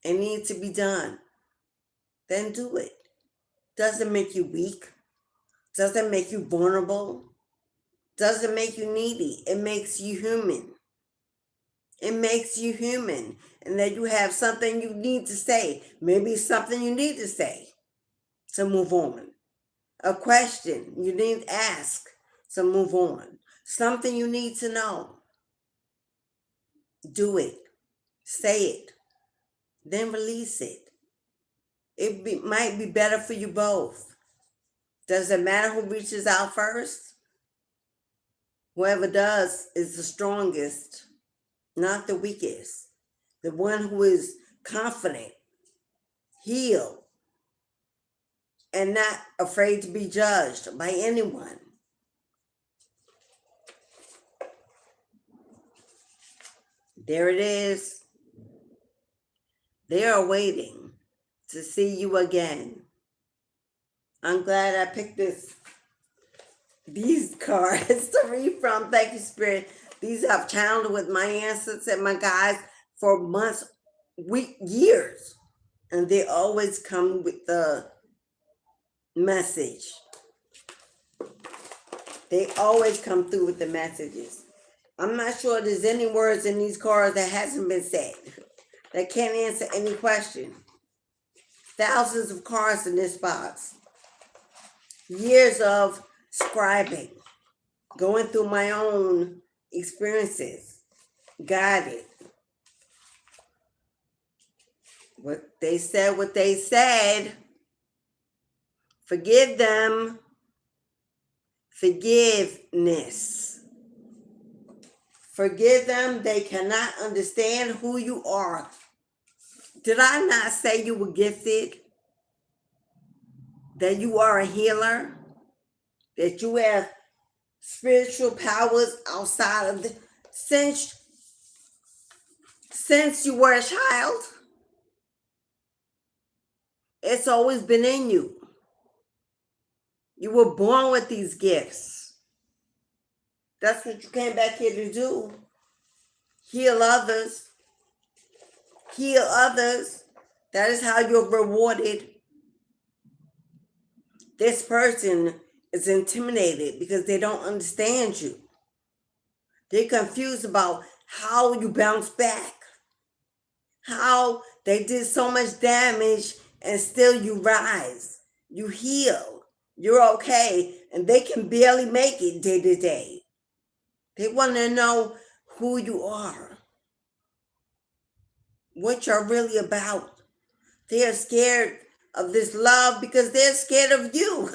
it needs to be done, then do it. Doesn't make you weak. Doesn't make you vulnerable. Doesn't make you needy. It makes you human. It makes you human. And that you have something you need to say. Maybe it's something you need to say to move on. A question you need to ask to move on. Something you need to know. Do it. Say it. Then release it. It might be better for you both. Does it matter who reaches out first? Whoever does is the strongest, not the weakest. The one who is confident, healed, and not afraid to be judged by anyone. There it is. They are waiting to see you again. I'm glad I picked these cards to read from. Thank you, Spirit. These I've channeled with my ancestors and my guides for months, years, and they always come with the message. They always come through with the messages. I'm not sure there's any words in these cards that hasn't been said, that can't answer any question. Thousands of cards in this box. Years of scribing, going through my own experiences, guided. What they said. Forgive them. Forgiveness. Forgive them. They cannot understand who you are. Did I not say you were gifted? That you are a healer? That you have spiritual powers outside of the... Since you were a child, it's always been in you. You were born with these gifts. That's what you came back here to do. Heal others. Heal others. That is how you're rewarded. This person is intimidated because they don't understand you. They're confused about how you bounce back. How they did so much damage and still you rise. You heal. You're okay. And they can barely make it day to day. They want to know who you are. What you're really about. They are scared of this love because they're scared of you.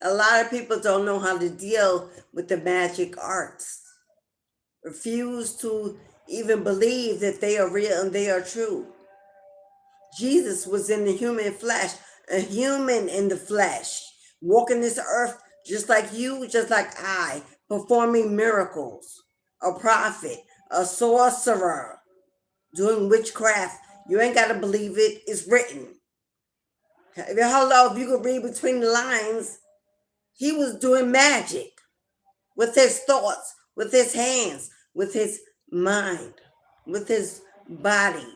A lot of people don't know how to deal with the magic arts. Refuse to even believe that they are real and they are true. Jesus was in the human flesh, a human in the flesh, walking this earth just like you, just like I, performing miracles. A prophet, a sorcerer, doing witchcraft. You ain't got to believe it. It's written. Hello, if you could read between the lines, he was doing magic with his thoughts, with his hands, with his mind, with his body.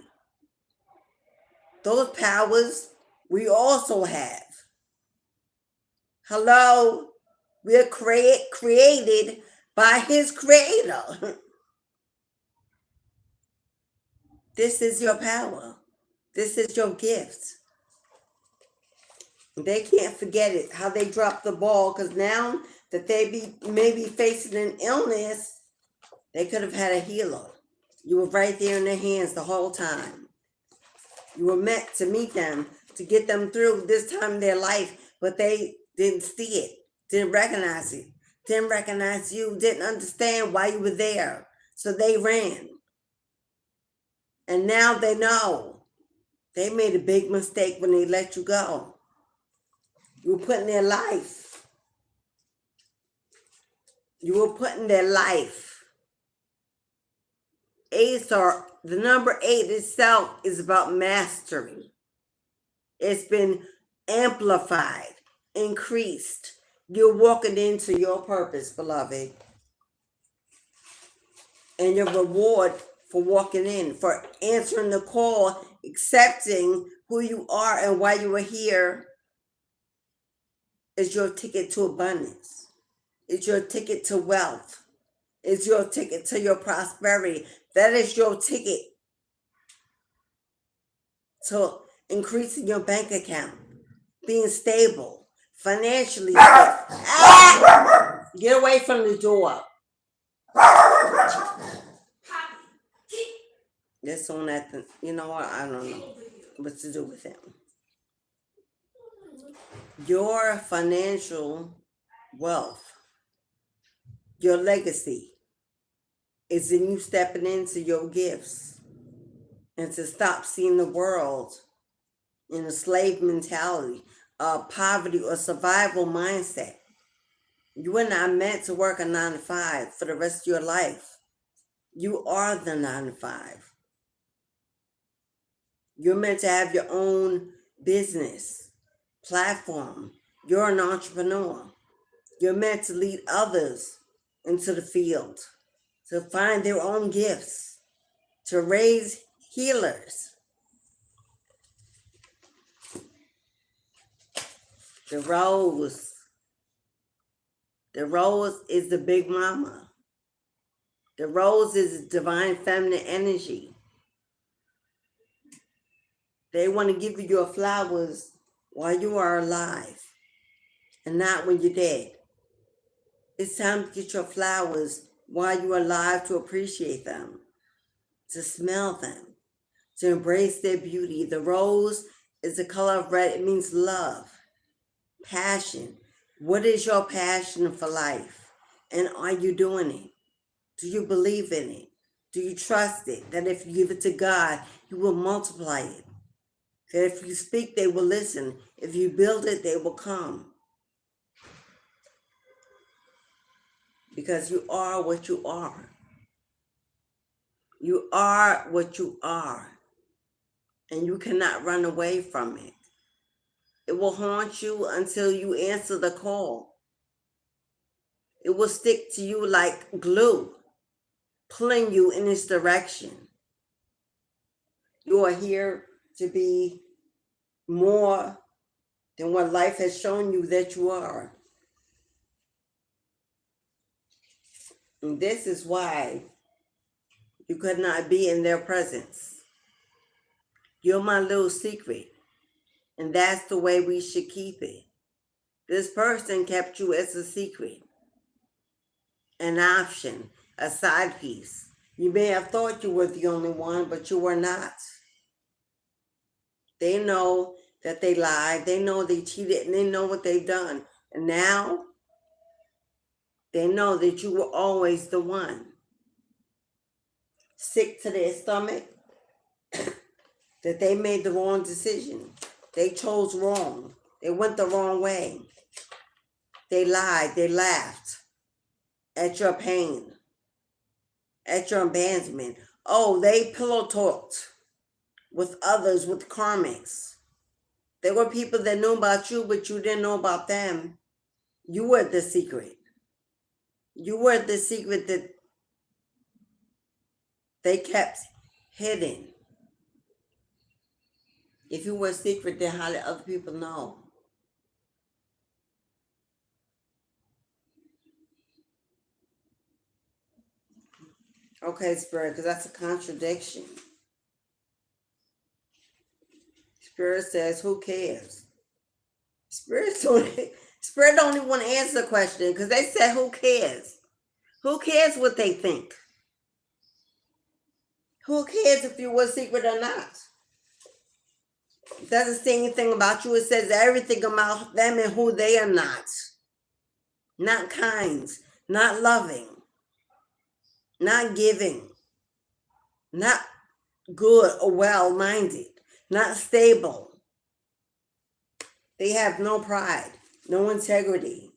Those powers we also have. Hello, we are created by his creator. This is your power. This is your gift. They can't forget it, how they dropped the ball, because now that they may be facing an illness, they could have had a healer. You were right there in their hands the whole time. You were meant to meet them, to get them through this time in their life, but they didn't see it, didn't recognize it, didn't recognize you, didn't understand why you were there. So they ran. And now they know. They made a big mistake when they let you go. You were putting their life. You were putting their life. The number 8 itself is about mastery. It's been amplified, increased. You're walking into your purpose, beloved. And your reward for walking in, for answering the call, accepting who you are and why you are here, is your ticket to abundance. It's your ticket to wealth. It's your ticket to your prosperity. That is your ticket to increasing your bank account, being stable, financially stable. Get away from the door. That's on that. You know what? I don't know what to do with him. Your financial wealth, your legacy, is in you stepping into your gifts and to stop seeing the world in a slave mentality, a poverty or survival mindset. You are not meant to work a 9 to 5 for the rest of your life. You are the 9 to 5. You're meant to have your own business platform. You're an entrepreneur. You're meant to lead others into the field, to find their own gifts. to raise healers. The rose. The rose is the big mama. The rose is divine feminine energy. They want to give you your flowers while you are alive and not when you're dead. It's time to get your flowers while you're alive, to appreciate them, to smell them, to embrace their beauty. The rose is the color of red. It means love, passion. What is your passion for life? And are you doing it? Do you believe in it? Do you trust it? That if you give it to God, He will multiply it. That if you speak, they will listen. If you build it, they will come. Because you are what you are. You are what you are. And you cannot run away from it. It will haunt you until you answer the call. It will stick to you like glue, pulling you in its direction. You are here to be more than what life has shown you that you are. And this is why you could not be in their presence. You're my little secret. And that's the way we should keep it. This person kept you as a secret, an option, a side piece. You may have thought you were the only one, but you were not. They know that they lied. They know they cheated, and they know what they've done. And now they know that you were always the one. Sick to their stomach that they made the wrong decision. They chose wrong. They went the wrong way. They lied. They laughed at your pain, at your abandonment. Oh, they pillow talked with others, with karmics. There were people that knew about you, but you didn't know about them. You were the secret. You were the secret that they kept hidden. If you were a secret, then how did other people know? Okay, Spirit, because that's a contradiction. Spirit says, who cares? Spirit don't even want to answer the question because they said, who cares? Who cares what they think? Who cares if you were a secret or not? It doesn't say anything about you. It says everything about them and who they are not. Not kind, not loving, not giving, not good or well-minded, not stable. They have no pride, no integrity.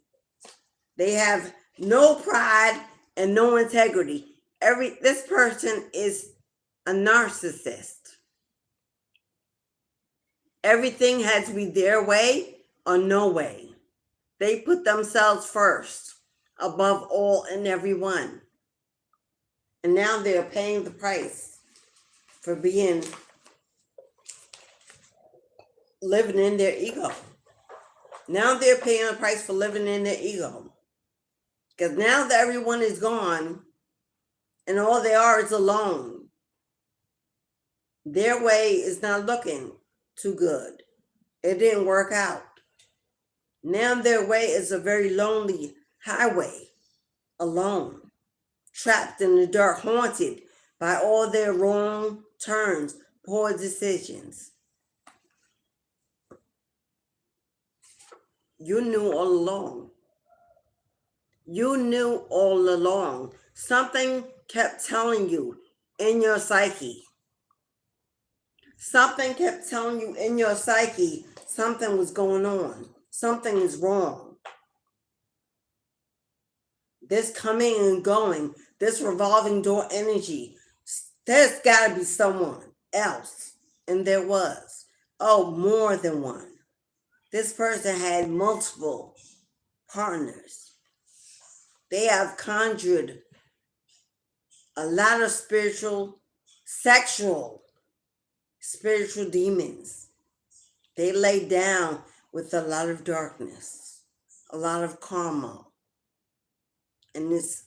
They have no pride and no integrity. This person is a narcissist. Everything has to be their way or no way. They put themselves first, above all and everyone. And now they're paying the price for living in their ego. Now they're paying the price for living in their ego. Because now that everyone is gone and all they are is alone, their way is not looking too good. It didn't work out. Now their way is a very lonely highway, alone, trapped in the dark, haunted by all their wrong turns, poor decisions. You knew all along. You knew all along. Something kept telling you in your psyche. Something kept telling you in your psyche something was going on. Something is wrong. This coming and going, this revolving door energy, there's got to be someone else. And there was. Oh, more than one. This person had multiple partners. They have conjured a lot of spiritual sexual, spiritual demons. They lay down with a lot of darkness, a lot of karma, and it's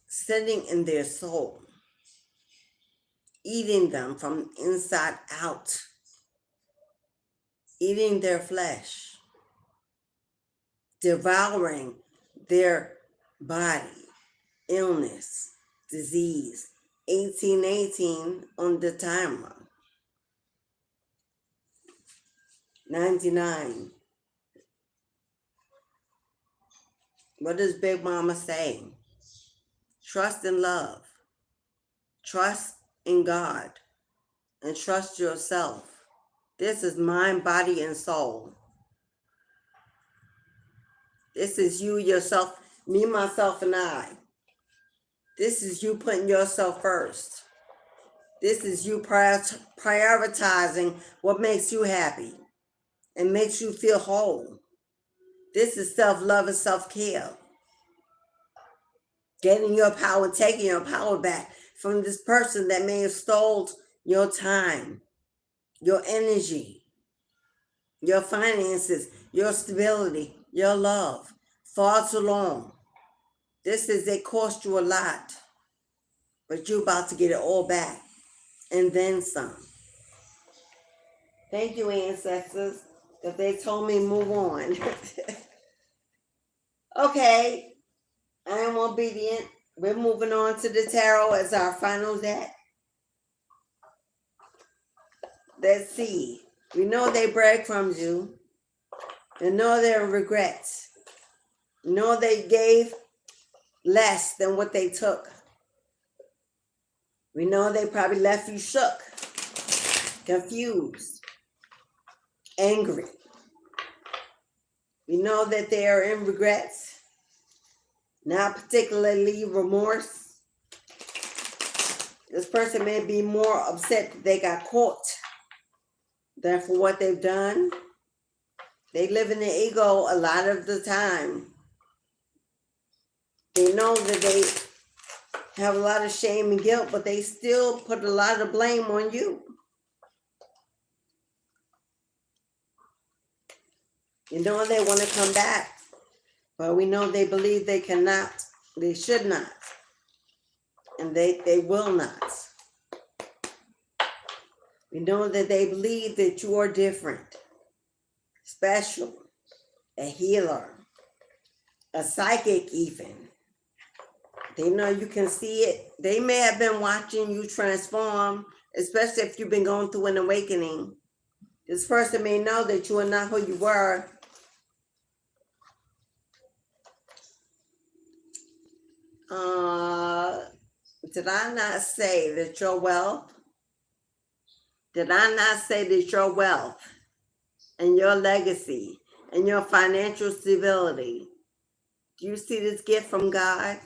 sitting in their soul, eating them from inside out, eating their flesh, devouring their body, illness, disease. 1818 on the timer. 99. What does Big Mama say? Trust in love. Trust in God. And trust yourself. This is mind, body, and soul. This is you, yourself, me, myself, and I. This is you putting yourself first. This is you prioritizing what makes you happy and makes you feel whole. This is self-love and self-care. Getting your power, taking your power back from this person that may have stole your time, your energy, your finances, your stability, your love, far too long. It cost you a lot, but you're about to get it all back, and then some. Thank you, ancestors, because they told me move on. Okay, I am obedient. We're moving on to the tarot as our final deck. Let's see. We know they breadcrumbed you. We know there are regrets. We know they gave less than what they took. We know they probably left you shook, confused, angry. We know that they are in regrets, not particularly remorse. This person may be more upset that they got caught than for what they've done. They live in their ego a lot of the time. They know that they have a lot of shame and guilt, but they still put a lot of blame on you. You know they want to come back, but we know they believe they cannot, they should not, and they will not. We know that they believe that you are different, special, a healer, a psychic even. They know you can see it. They may have been watching you transform, especially if you've been going through an awakening. This person may know that you are not who you were. Did I not say that your wealth? Did I not say that your wealth and your legacy and your financial stability? Do you see this gift from God?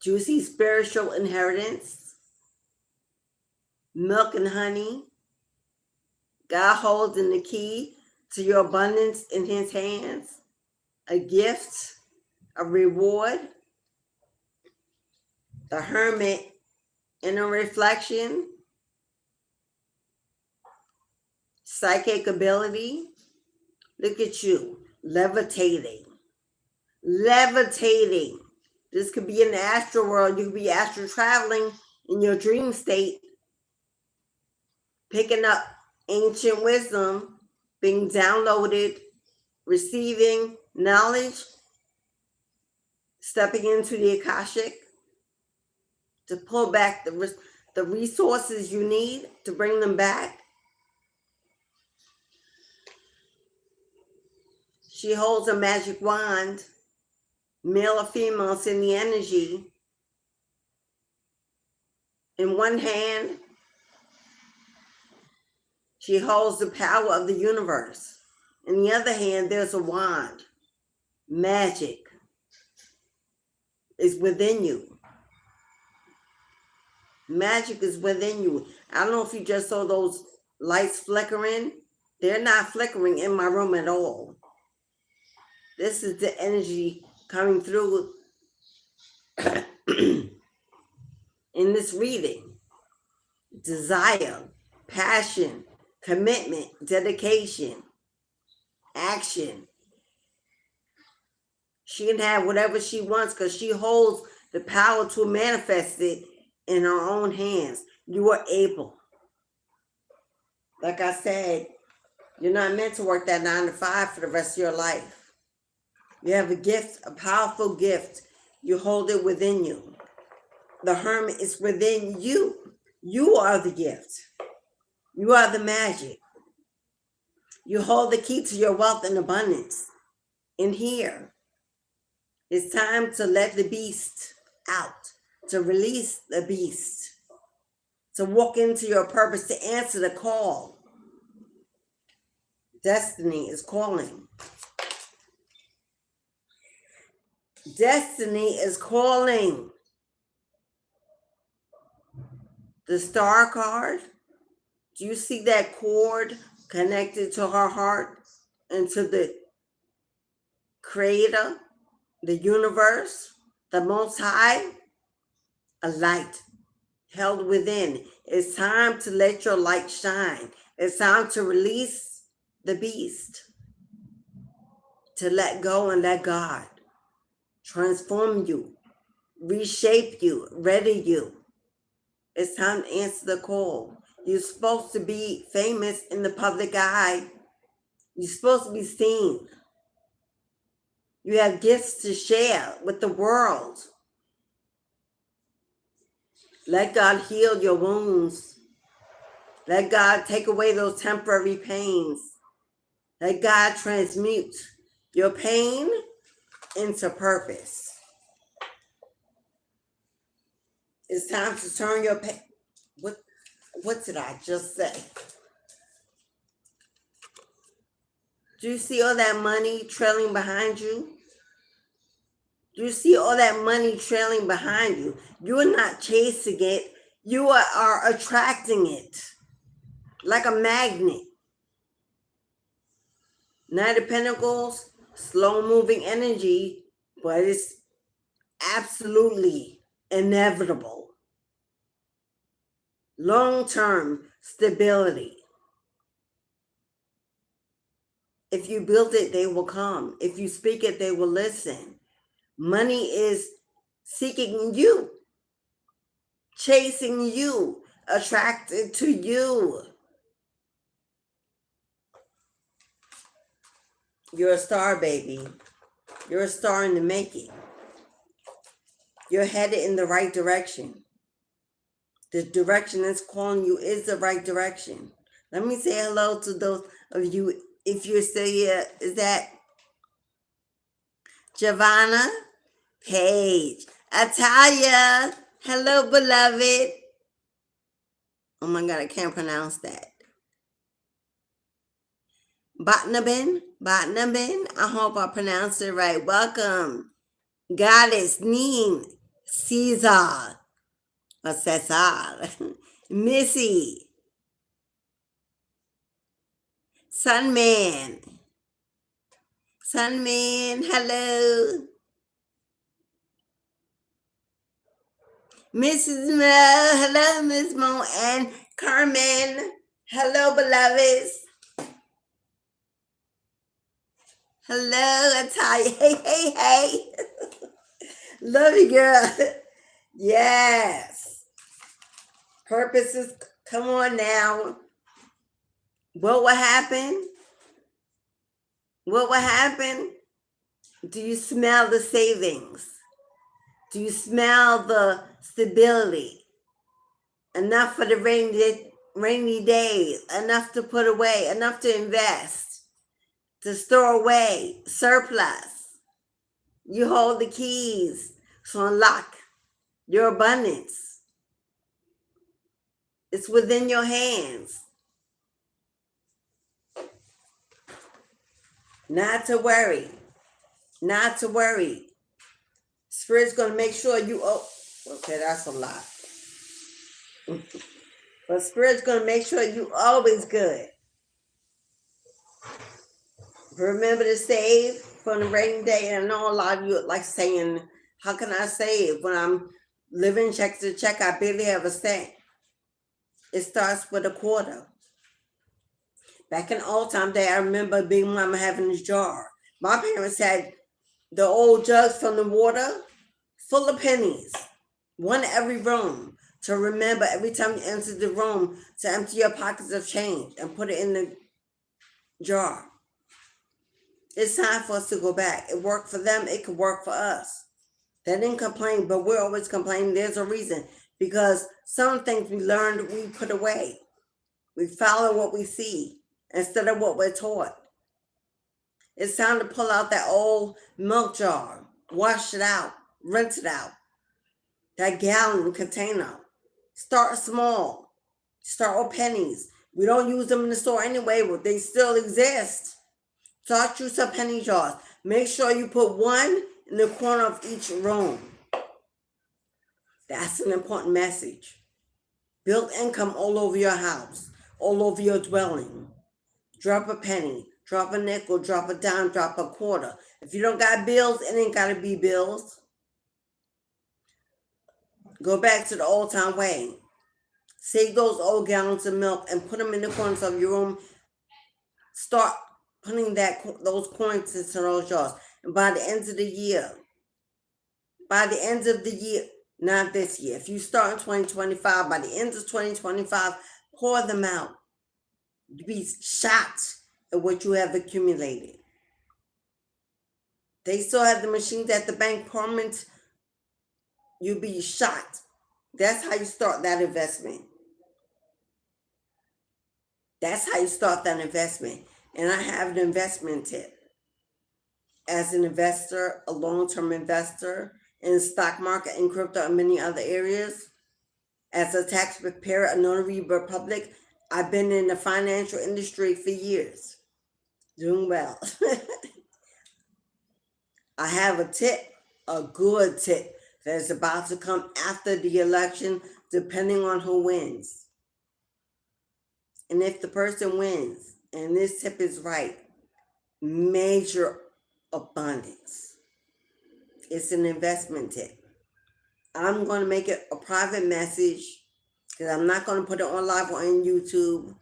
Do you see spiritual inheritance? Milk and honey? God holding the key to your abundance in his hands? A gift? A reward? The Hermit in a reflection? Psychic ability? Look at you, levitating. Levitating. This could be in the astral world. You could be astral traveling in your dream state, picking up ancient wisdom, being downloaded, receiving knowledge, stepping into the Akashic to pull back the resources you need to bring them back. She holds a magic wand, male or female, it's in the energy. In one hand, she holds the power of the universe. In the other hand, there's a wand. Magic is within you. Magic is within you. I don't know if you just saw those lights flickering. They're not flickering in my room at all. This is the energy coming through in this reading. desire, passion, commitment, dedication, action. She can have whatever she wants because she holds the power to manifest it in her own hands. You are able. Like I said, you're not meant to work that 9 to 5 for the rest of your life. You have a gift, a powerful gift. You hold it within you. The Hermit is within you. You are the gift. You are the magic. You hold the key to your wealth and abundance in here. It's time to let the beast out, to release the beast, to walk into your purpose, to answer the call. Destiny is calling. Destiny is calling. The star card, do you see that cord connected to her heart and to the creator, the universe, the most high? A light held within. It's time to let your light shine. It's time to release the beast, to let go and let God transform you, reshape you, ready you. It's time to answer the call. You're supposed to be famous in the public eye. You're supposed to be seen. You have gifts to share with the world. Let God heal your wounds. Let God take away those temporary pains. Let God transmute your pain into purpose. It's time to turn your pain. What did I just say? Do you see all that money trailing behind you? Do you see all that money trailing behind you? You are not chasing it. You are attracting it like a magnet. Knight of Pentacles, slow-moving energy, but it's absolutely inevitable. Long-term stability. If you build it, they will come. If you speak it, they will listen. Money is seeking you, chasing you, attracted to you. You're a star, baby. You're a star in the making. You're headed in the right direction. The direction that's calling you is the right direction. Let me say hello to those of you, if you're still here. Is that Giovanna? Paige. Atalia. Hello, beloved. Oh my God, I can't pronounce that. Botnabin. I hope I pronounced it right. Welcome. Goddess Neen. Caesar. Or Cesar. Missy. Sunman, hello. Mrs. Mo, hello, Miss Mo, and Carmen, hello, beloveds. Hello, Atalia, hey. Love you, girl. Yes. Purposes, come on now. What will happen? What will happen? Do you smell the savings? Do you smell the stability? Enough for the rainy days, enough to put away, enough to invest, to store away, surplus. You hold the keys to unlock your abundance. It's within your hands. Not to worry. Not to worry. Spirit's going to make sure you... okay, that's a lot. But Spirit's going to make sure you always good. Remember to save for the rainy day. And I know a lot of you like saying, how can I save? When I'm living check to check, I barely have a cent. It starts with a quarter. Back in old time day, I remember Big Mama having this jar. My parents had the old jugs from the water full of pennies, one in every room, to remember every time you enter the room to empty your pockets of change and put it in the jar. It's time for us to go back. It worked for them, it could work for us. They didn't complain, but we're always complaining. There's a reason. Because some things we learned, we put away. We follow what we see instead of what we're taught. It's time to pull out that old milk jar, wash it out, rinse it out. That gallon container. Start small. Start with pennies. We don't use them in the store anyway, but they still exist. Start you some penny jars. Make sure you put one in the corner of each room. That's an important message. Build income all over your house, all over your dwelling. Drop a penny, drop a nickel, drop a dime, drop a quarter. If you don't got bills, it ain't gotta be bills. Go back to the old time way. Save those old gallons of milk and put them in the corners of your room. Start putting those coins into those jars. And by the end of the year, not this year, if you start in 2025, by the end of 2025, pour them out. You'll be shocked at what you have accumulated. They still have the machines at the bank permanent. You'll be shocked. That's how you start that investment. That's how you start that investment. And I have an investment tip. As an investor, a long-term investor in the stock market and crypto and many other areas, as a tax preparer, a notary public, I've been in the financial industry for years, doing well. I have a tip, a good tip, that is about to come after the election, depending on who wins. And if the person wins, and this tip is right, major abundance. It's an investment tip. I'm going to make it a private message because I'm not going to put it on live or on YouTube.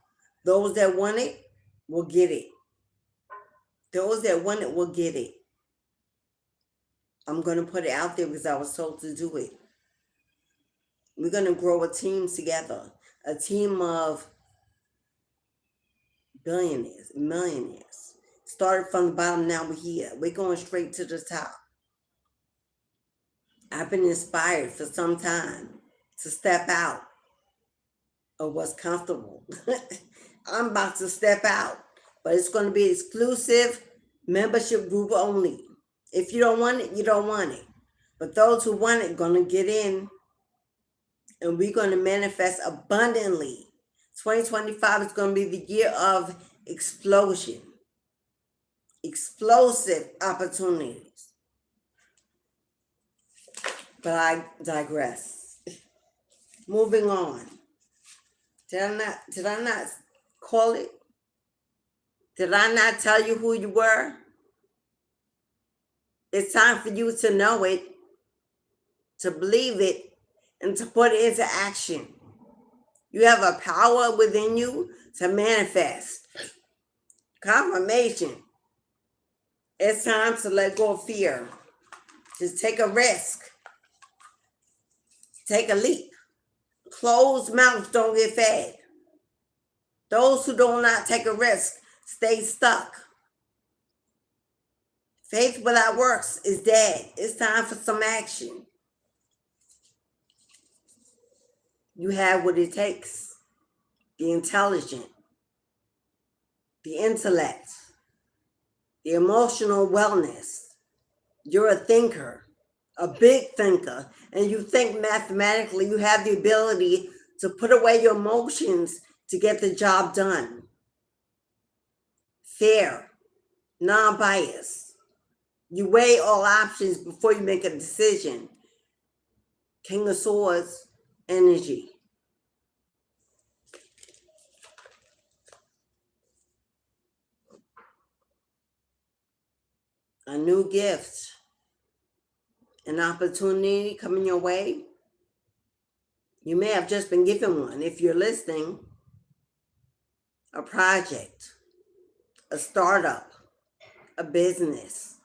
Those that want it will get it. Those that want it will get it. I'm going to put it out there because I was told to do it. We're going to grow a team together. A team of billionaires, millionaires. Started from the bottom, now we're here. We're going straight to the top. I've been inspired for some time to step out of what's comfortable. I'm about to step out, but it's going to be exclusive, membership group only. If you don't want it, you don't want it. But those who want it are going to get in, and we're going to manifest abundantly. 2025 is going to be the year of explosion, explosive opportunities. But I digress. Moving on. Did I not call it? Did I not tell you who you were? It's time for you to know it, to believe it, and to put it into action. You have a power within you to manifest. Confirmation. It's time to let go of fear. Just take a risk. Take a leap. Closed mouths don't get fed. Those who do not take a risk stay stuck. Faith without works is dead. It's time for some action. You have what it takes. The intelligent, the intellect, the emotional wellness. You're a thinker, a big thinker, and you think mathematically. You have the ability to put away your emotions to get the job done. Fair, non-biased. You weigh all options before you make a decision. King of Swords energy. A new gift, an opportunity coming your way. You may have just been given one. If you're listening, a project, a startup, a business,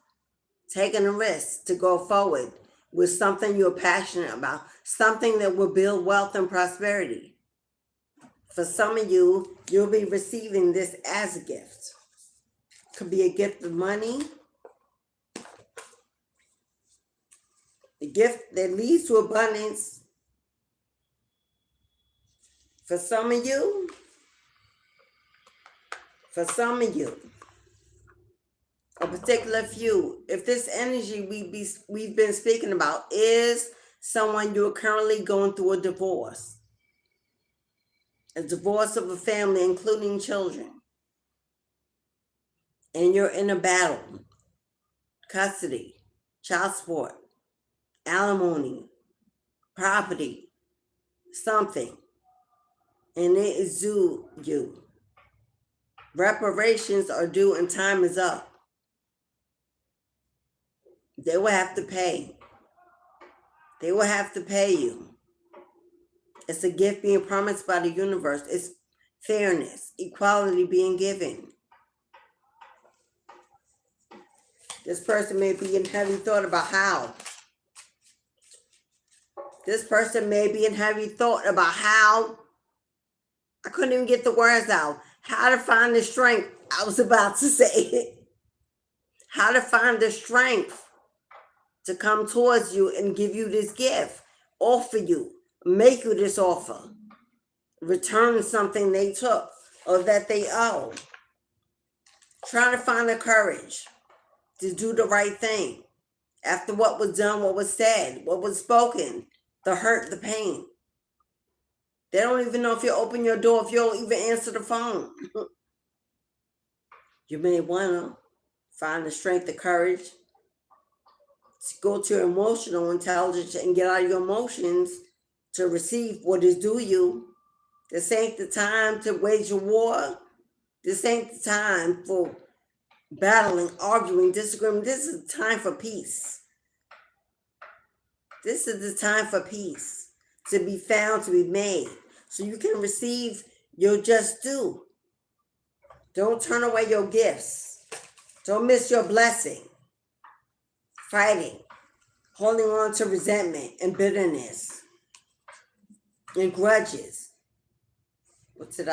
taking a risk to go forward with something you're passionate about, something that will build wealth and prosperity. For some of you, you'll be receiving this as a gift. Could be a gift of money, a gift that leads to abundance. For some of you, a particular few, if this energy we've been speaking about is someone you're currently going through a divorce of a family, including children, and you're in a battle, custody, child support, alimony, property, something, and it is due you. Reparations are due and time is up. They will have to pay. They will have to pay you. It's a gift being promised by the universe. It's fairness, equality being given. This person may be in heavy thought about how. This person may be in heavy thought about how. I couldn't even get the words out. How to find the strength. I was about to say it. How to find the strength to come towards you and give you this gift. Offer you. Make you this offer. Return something they took or that they owe. Try to find the courage to do the right thing. After what was done, what was said, what was spoken, the hurt, the pain. They don't even know if you open your door, if you don't even answer the phone. You may want to find the strength, the courage to go to your emotional intelligence and get out of your emotions to receive what is due you. This ain't the time to wage a war. This ain't the time for battling, arguing, disagreeing. This is the time for peace. This is the time for peace to be found, to be made, so you can receive your just due. Don't turn away your gifts. Don't miss your blessing. Fighting, holding on to resentment and bitterness and grudges. What did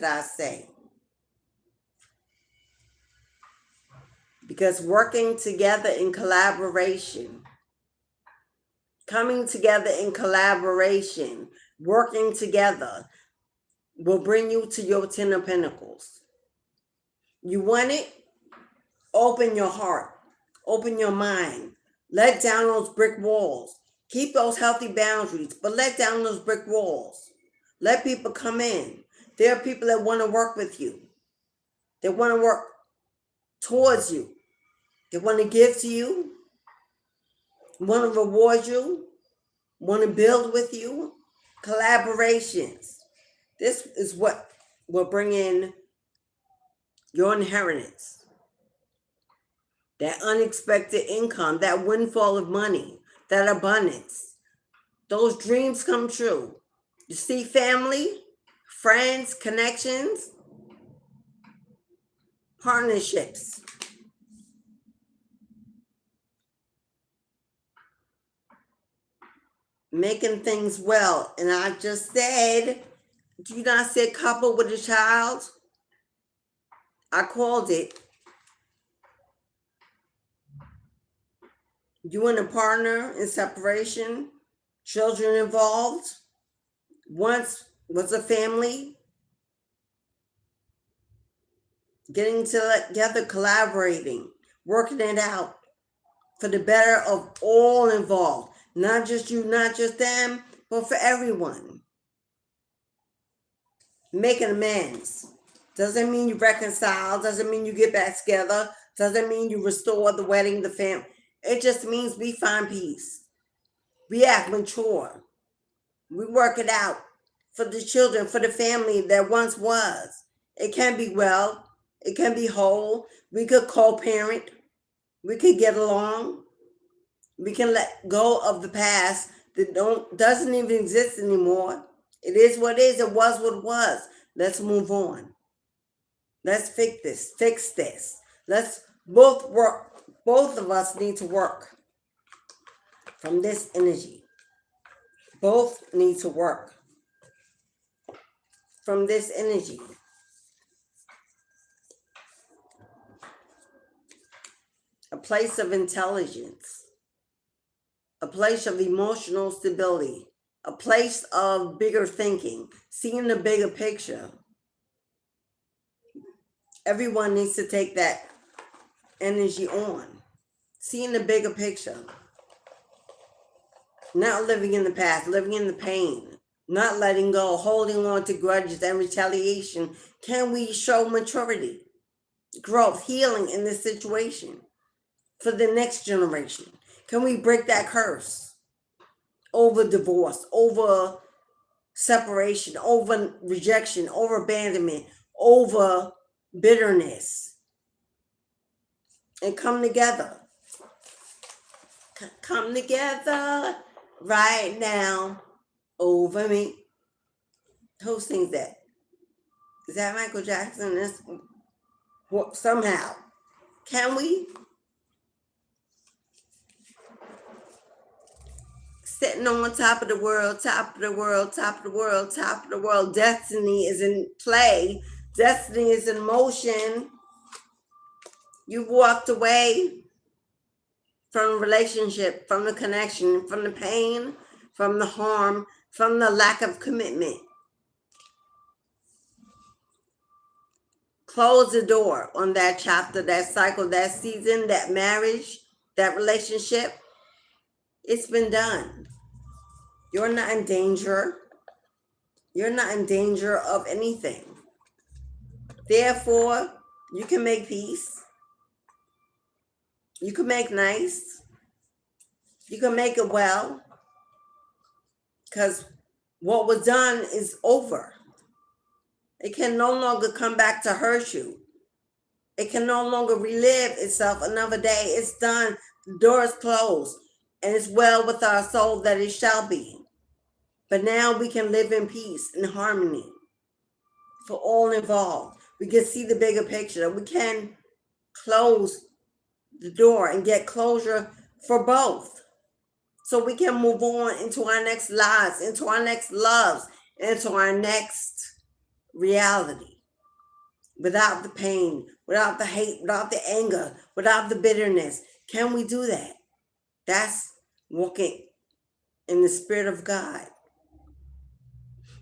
I say? Because working together in collaboration, coming together in collaboration, working together will bring you to your 10 of Pentacles. You want it? Open your heart. Open your mind. Let down those brick walls. Keep those healthy boundaries, but let down those brick walls. Let people come in. There are people that want to work with you. They want to work towards you. They want to give to you, want to reward you, want to build with you. Collaborations. This is what will bring in your inheritance. That unexpected income, that windfall of money, that abundance. Those dreams come true. You see family, friends, connections, partnerships. Making things well. And I just said, do you not say couple with a child? I called it. You and a partner in separation, children involved. Once was a family. Getting together, collaborating, working it out for the better of all involved. Not just you, not just them, but for everyone. Making amends. Doesn't mean you reconcile, doesn't mean you get back together, doesn't mean you restore the wedding, the family. It just means we find peace. We act mature. We work it out for the children, for the family that once was. It can be well. It can be whole. We could co-parent. We could get along. We can let go of the past that doesn't even exist anymore. It is what it is. It was what it was. Let's move on. Let's fix this. Fix this. Let's both work. Both of us need to work from this energy. Both need to work from this energy. A place of intelligence. A place of emotional stability. A place of bigger thinking. Seeing the bigger picture. Everyone needs to take that energy on. Seeing the bigger picture. Not living in the past, living in the pain. Not letting go, holding on to grudges and retaliation. Can we show maturity, growth, healing in this situation for the next generation? Can we break that curse over divorce, over separation, over rejection, over abandonment, over bitterness, and come together? Come together right now over me. Who sings that? Is that Michael Jackson? That's, somehow. Can we? Sitting on top of the world, top of the world, top of the world, top of the world. Destiny is in play. Destiny is in motion. You've walked away from the relationship, from the connection, from the pain, from the harm, from the lack of commitment. Close the door on that chapter, that cycle, that season, that marriage, that relationship. It's been done. You're not in danger. You're not in danger of anything. Therefore, you can make peace. You can make nice. You can make it well. Because what was done is over. It can no longer come back to hurt you. It can no longer relive itself another day. It's done. The door is closed. And it's well with our soul that it shall be. But now we can live in peace and harmony for all involved. We can see the bigger picture. We can close the door and get closure for both. So we can move on into our next lives, into our next loves, into our next reality. Without the pain, without the hate, without the anger, without the bitterness. Can we do that? That's walking in the Spirit of God.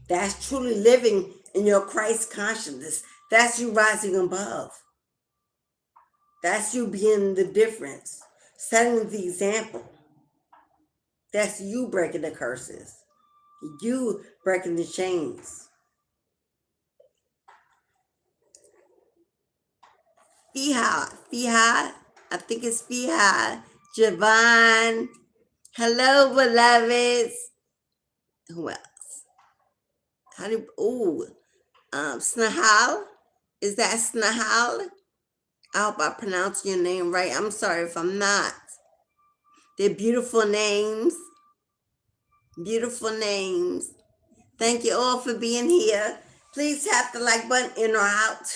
That's truly living in your Christ consciousness. That's you rising above. That's you being the difference, setting the example. That's you breaking the curses. You breaking the chains. Fihad, I think it's Fihad, Javon. Hello, beloveds. Who else? Snahal. Is that Snahal? I hope I pronounced your name right. I'm sorry if I'm not. They're beautiful names. Beautiful names. Thank you all for being here. Please tap the like button in or out.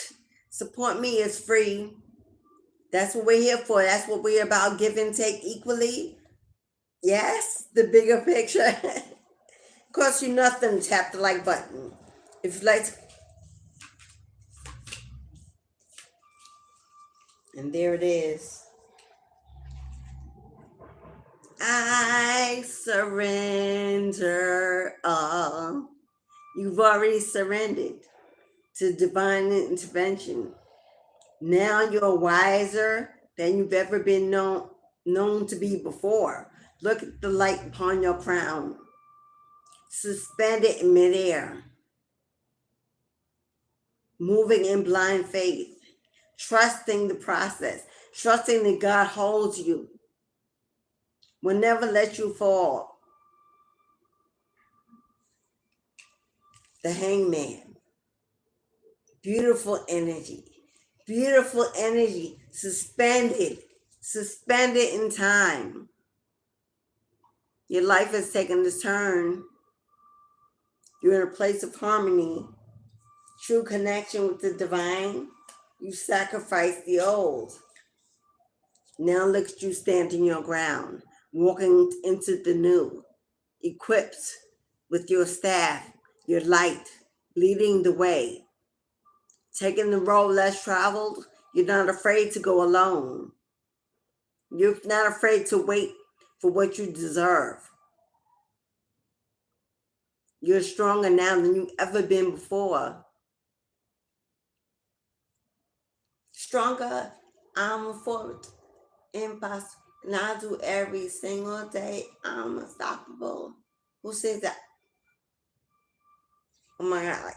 Support me. It's free. That's what we're here for. That's what we're about. Give and take equally. Yes, the bigger picture. Cost you nothing to tap the like button. If you'd like to. And there it is. I surrender all. You've already surrendered to divine intervention. Now you're wiser than you've ever been known to be before. Look at the light upon your crown. Suspended in midair. Moving in blind faith. Trusting the process. Trusting that God holds you. Will never let you fall. The Hangman. Beautiful energy. Beautiful energy. Suspended in time. Your life is taking a turn. You're in a place of harmony, true connection with the divine. You sacrificed the old. Now look at you standing your ground, walking into the new, equipped with your staff, your light, leading the way, taking the road less traveled. You're not afraid to go alone. You're not afraid to wait for what you deserve. You're stronger now than you've ever been before. Stronger, I'm for impossible. And I do every single day. I'm unstoppable. Who says that? Oh my God.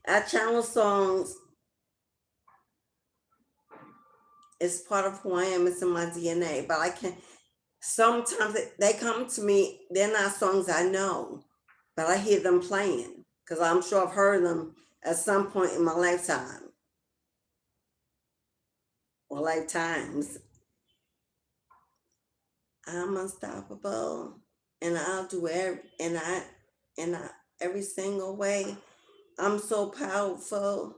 I channel songs. It's part of who I am. It's in my DNA. But I can't. Sometimes they come to me. They're not songs I know. But I hear them playing. Because I'm sure I've heard them at some point in my lifetime. Or lifetimes. I'm unstoppable. And I'll do every single way. I'm so powerful.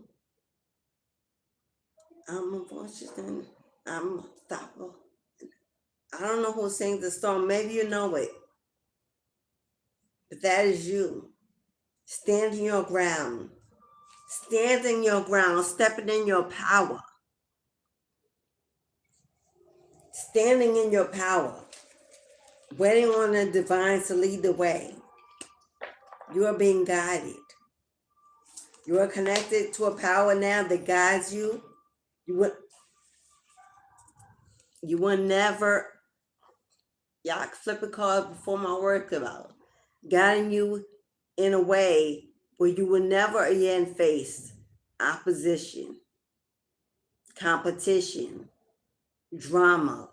I'm unfortunate. I'm unstoppable. I don't know who sings the song. Maybe you know it. But that is you. Standing your ground. Standing your ground. Stepping in your power. Standing in your power. Waiting on the divine to lead the way. You are being guided. You are connected to a power now that guides you. You will never, y'all can flip a card before my word come out, guiding you in a way where you will never again face opposition, competition, drama,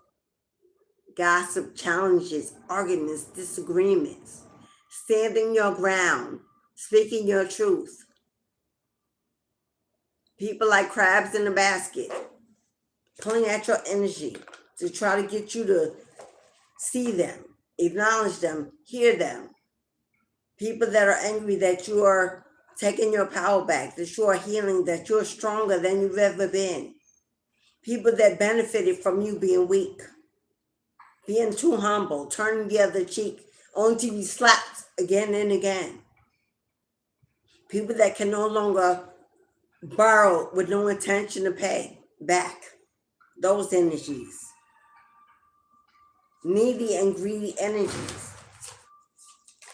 gossip, challenges, arguments, disagreements. Standing your ground, speaking your truth. People like crabs in a basket, pulling at your energy to try to get you to see them, acknowledge them, hear them. People that are angry that you are taking your power back, that you are healing, that you're stronger than you've ever been. People that benefited from you being weak, being too humble, turning the other cheek, only to be slapped again and again. People that can no longer borrow with no intention to pay back. Those energies. Needy and greedy energies.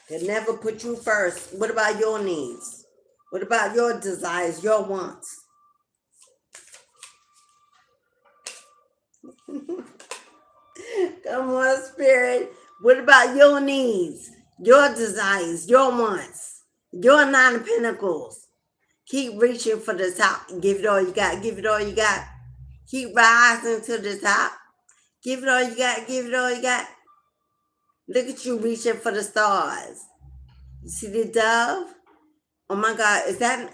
That never put you first. What about your needs? What about your desires, your wants? Come on, Spirit. What about your needs, your desires, your wants, your 9 of Pentacles? Keep reaching for the top. Give it all you got. Give it all you got. Keep rising to the top. Give it all you got. Give it all you got. Look at you reaching for the stars. You see the dove? Oh my God. Is that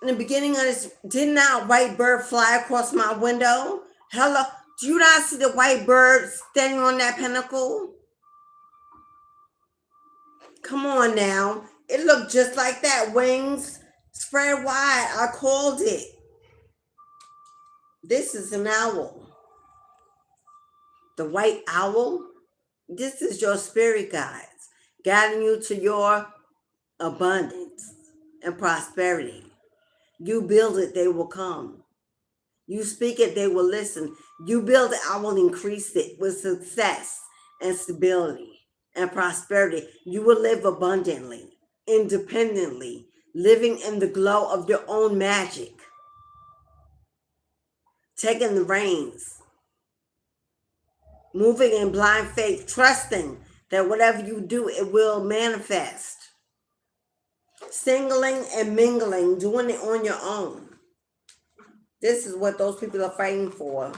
in the beginning of this? Didn't that white bird fly across my window? Hello? Do you not see the white bird standing on that pinnacle? Come on now. It looked just like that. Wings spread wide. I called it. This is an owl. The white owl. This is your spirit guides, guiding you to your abundance and prosperity. You build it, they will come. You speak it, they will listen. You build it, I will increase it with success and stability and prosperity. You will live abundantly, independently, living in the glow of your own magic. Taking the reins. Moving in blind faith, trusting that whatever you do, it will manifest. Singling and mingling, doing it on your own. This is what those people are fighting for.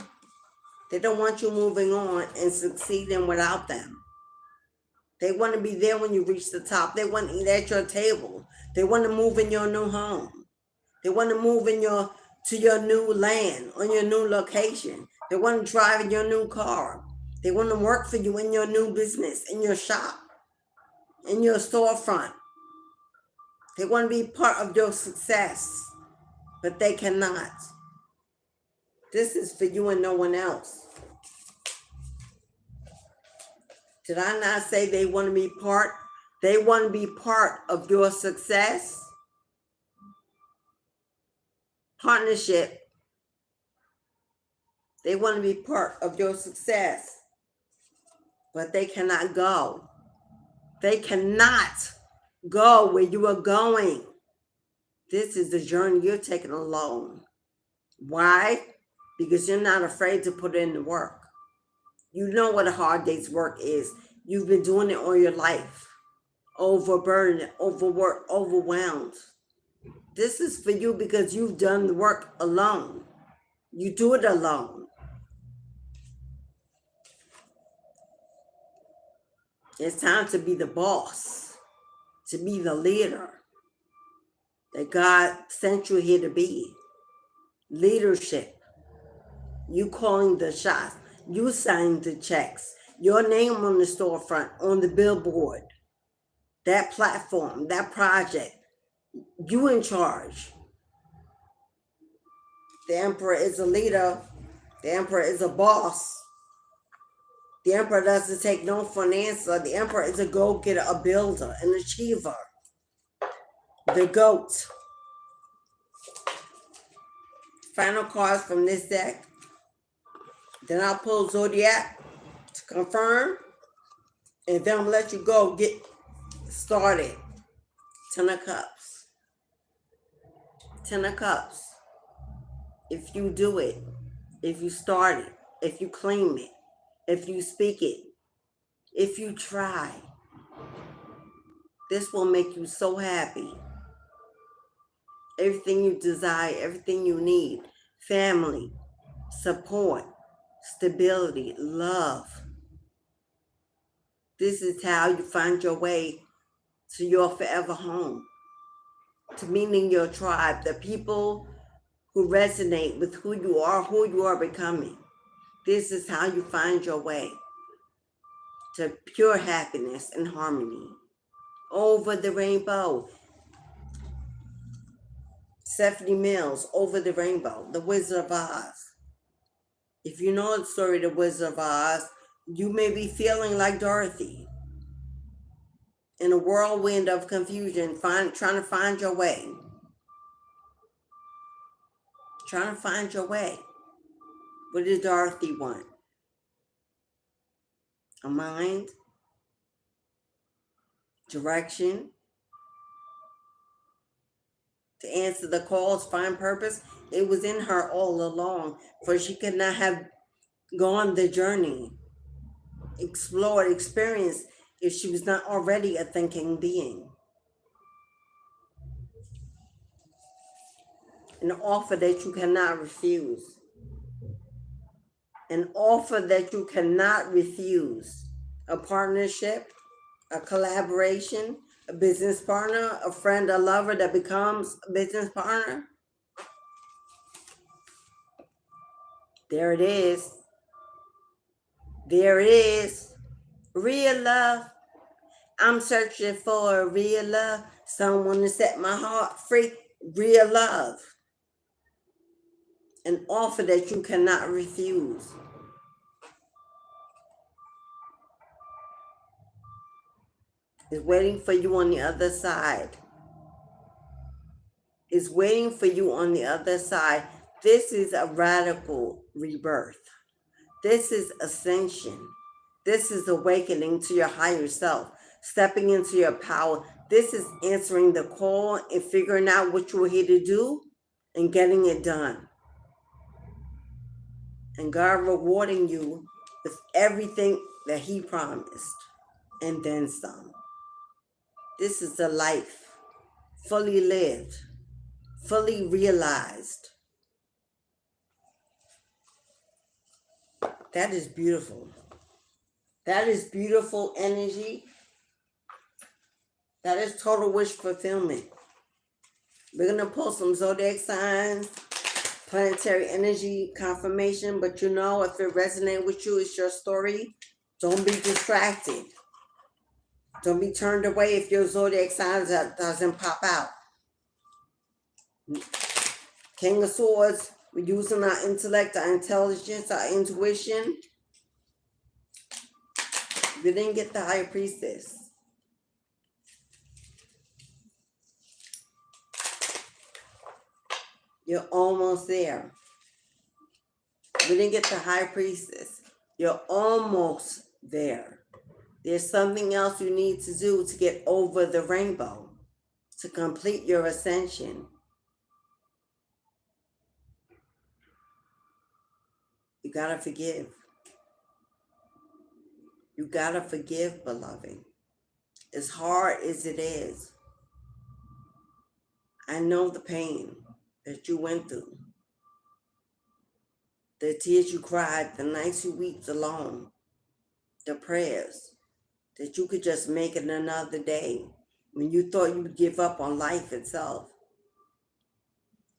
They don't want you moving on and succeeding without them. They want to be there when you reach the top. They want to eat at your table. They want to move in your new home. They want to move to your new land, on your new location. They want to drive in your new car. They want to work for you in your new business, in your shop. in your storefront. They want to be part of your success, but they cannot. This is for you and no one else. Did I not say they want to be part? They want to be part of your success. Partnership. They want to be part of your success, but they cannot go. They cannot go where you are going. This is the journey you're taking alone. Why? Because you're not afraid to put in the work. You know what a hard day's work is. You've been doing it all your life. Overburdened, overworked, overwhelmed. This is for you because you've done the work alone. You do it alone. It's time to be the boss, to be the leader that God sent you here to be. Leadership. You calling the shots. You signing the checks. Your name on the storefront, on the billboard. That platform, that project. You in charge. The emperor is a leader. The emperor is a boss. The emperor doesn't take no for an answer. The emperor is a go-getter, a builder, an achiever. The GOAT. Final cards from this deck. Then I'll pull Zodiac to confirm. And then I'll let you go get started. 10 of Cups. 10 of Cups. If you do it, if you start it, if you claim it, if you speak it, if you try, this will make you so happy. Everything you desire, everything you need, family, support, stability, love. This is how you find your way to your forever home, to meeting your tribe, the people who resonate with who you are becoming. This is how you find your way to pure happiness and harmony. Over the rainbow. Stephanie Mills, Over the Rainbow, The Wizard of Oz. If you know the story of The Wizard of Oz, you may be feeling like Dorothy. In a whirlwind of confusion, trying to find your way. Trying to find your way. What does Dorothy want? A mind, direction, to answer the calls, find purpose. It was in her all along, for she could not have gone the journey, explored, experienced, if she was not already a thinking being. An offer that you cannot refuse. An offer that you cannot refuse. A partnership, a collaboration, a business partner, a friend, a lover that becomes a business partner. There it is. There it is. Real love. I'm searching for a real love. Someone to set my heart free. Real love. An offer that you cannot refuse. Is waiting for you on the other side. Is waiting for you on the other side. This is a radical rebirth. This is ascension. This is awakening to your higher self, stepping into your power. This is answering the call and figuring out what you were here to do and getting it done. And God rewarding you with everything that He promised and then some. This is a life fully lived, fully realized. That is beautiful. That is beautiful energy. That is total wish fulfillment. We're going to pull some zodiac signs, planetary energy confirmation, but you know, if it resonates with you, it's your story. Don't be distracted. Don't be turned away if your zodiac sign doesn't pop out. King of Swords, we're using our intellect, our intelligence, our intuition. We didn't get the High Priestess. You're almost there. We didn't get the High Priestess. You're almost there. There's something else you need to do to get over the rainbow, to complete your ascension. You gotta forgive. You gotta forgive, beloved. As hard as it is, I know the pain that you went through, the tears you cried, the nights you wept alone, the prayers that you could just make it another day when you thought you would give up on life itself.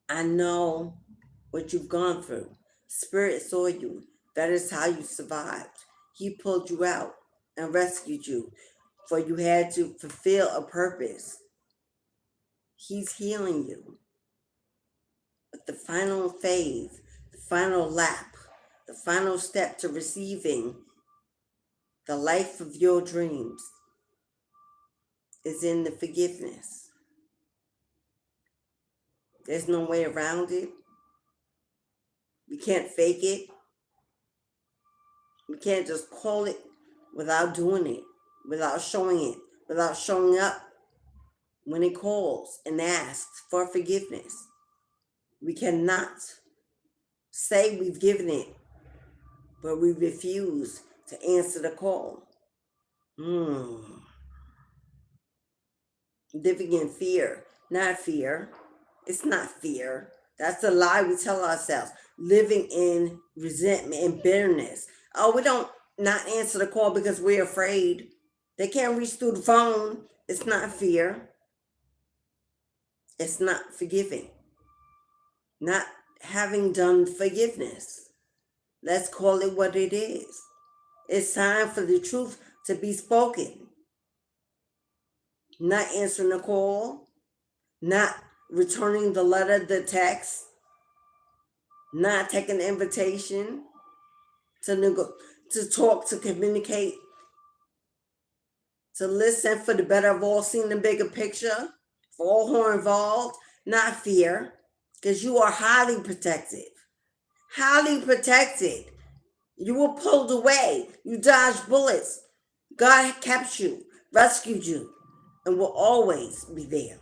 I know what you've gone through. Spirit saw you. That is how you survived. He pulled you out and rescued you, for you had to fulfill a purpose. He's healing you. But the final phase, the final lap, the final step to receiving the life of your dreams is in the forgiveness. There's no way around it. We can't fake it. We can't just call it without doing it, without showing it, without showing up when it calls and asks for forgiveness. We cannot say we've given it, but we refuse to answer the call. Living in fear, not fear. It's not fear. That's a lie we tell ourselves. Living in resentment and bitterness. Oh, we don't not answer the call because we're afraid. They can't reach through the phone. It's not fear. It's not forgiving. Not having done forgiveness. Let's call it what it is. It's time for the truth to be spoken. Not answering the call. Not returning the letter, the text. Not taking the invitation to talk, to communicate, to listen for the better of all, seeing the bigger picture, for all who are involved, not fear, because you are highly protected. Highly protected. You were pulled away. You dodged bullets. God kept you, rescued you, and will always be there.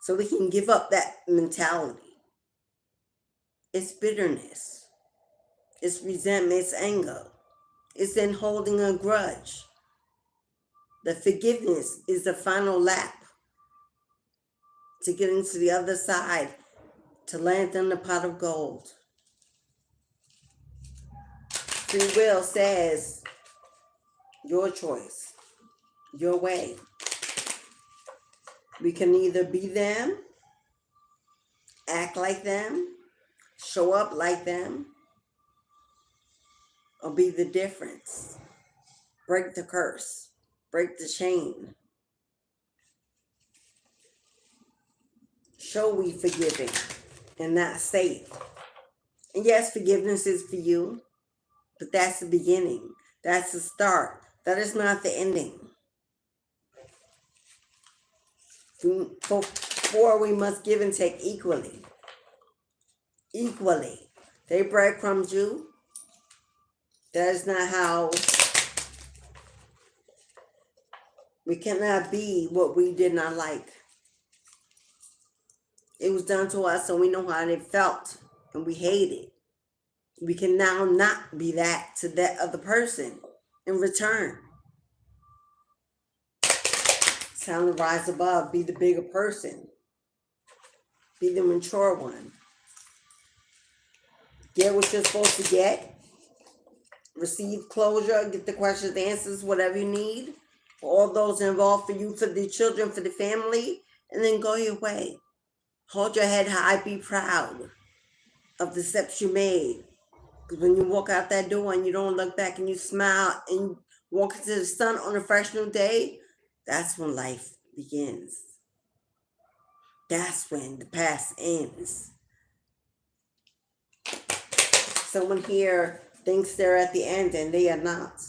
So we can give up that mentality. It's bitterness. It's resentment. It's anger. It's in holding a grudge. The forgiveness is the final lap to getting to the other side, to land in the pot of gold. Free will says, your choice, your way. We can either be them, act like them, show up like them, or be the difference. Break the curse, break the chain. Show we forgiving and not safe. And yes, forgiveness is for you, but that's the beginning. That's the start. That is not the ending. For we must give and take equally. Equally. They breadcrumbed you. That is not how. We cannot be what we did not like. It was done to us, so we know how it felt, and we hate it. We can now not be that to that other person in return. It's time to rise above, be the bigger person, be the mature one. Get what you're supposed to get. Receive closure, get the questions, the answers, whatever you need. For all those involved, for you, for the children, for the family, and then go your way. Hold your head high, be proud of the steps you made. Because when you walk out that door and you don't look back and you smile and you walk into the sun on a fresh new day, that's when life begins. That's when the past ends. Someone here thinks they're at the end and they are not.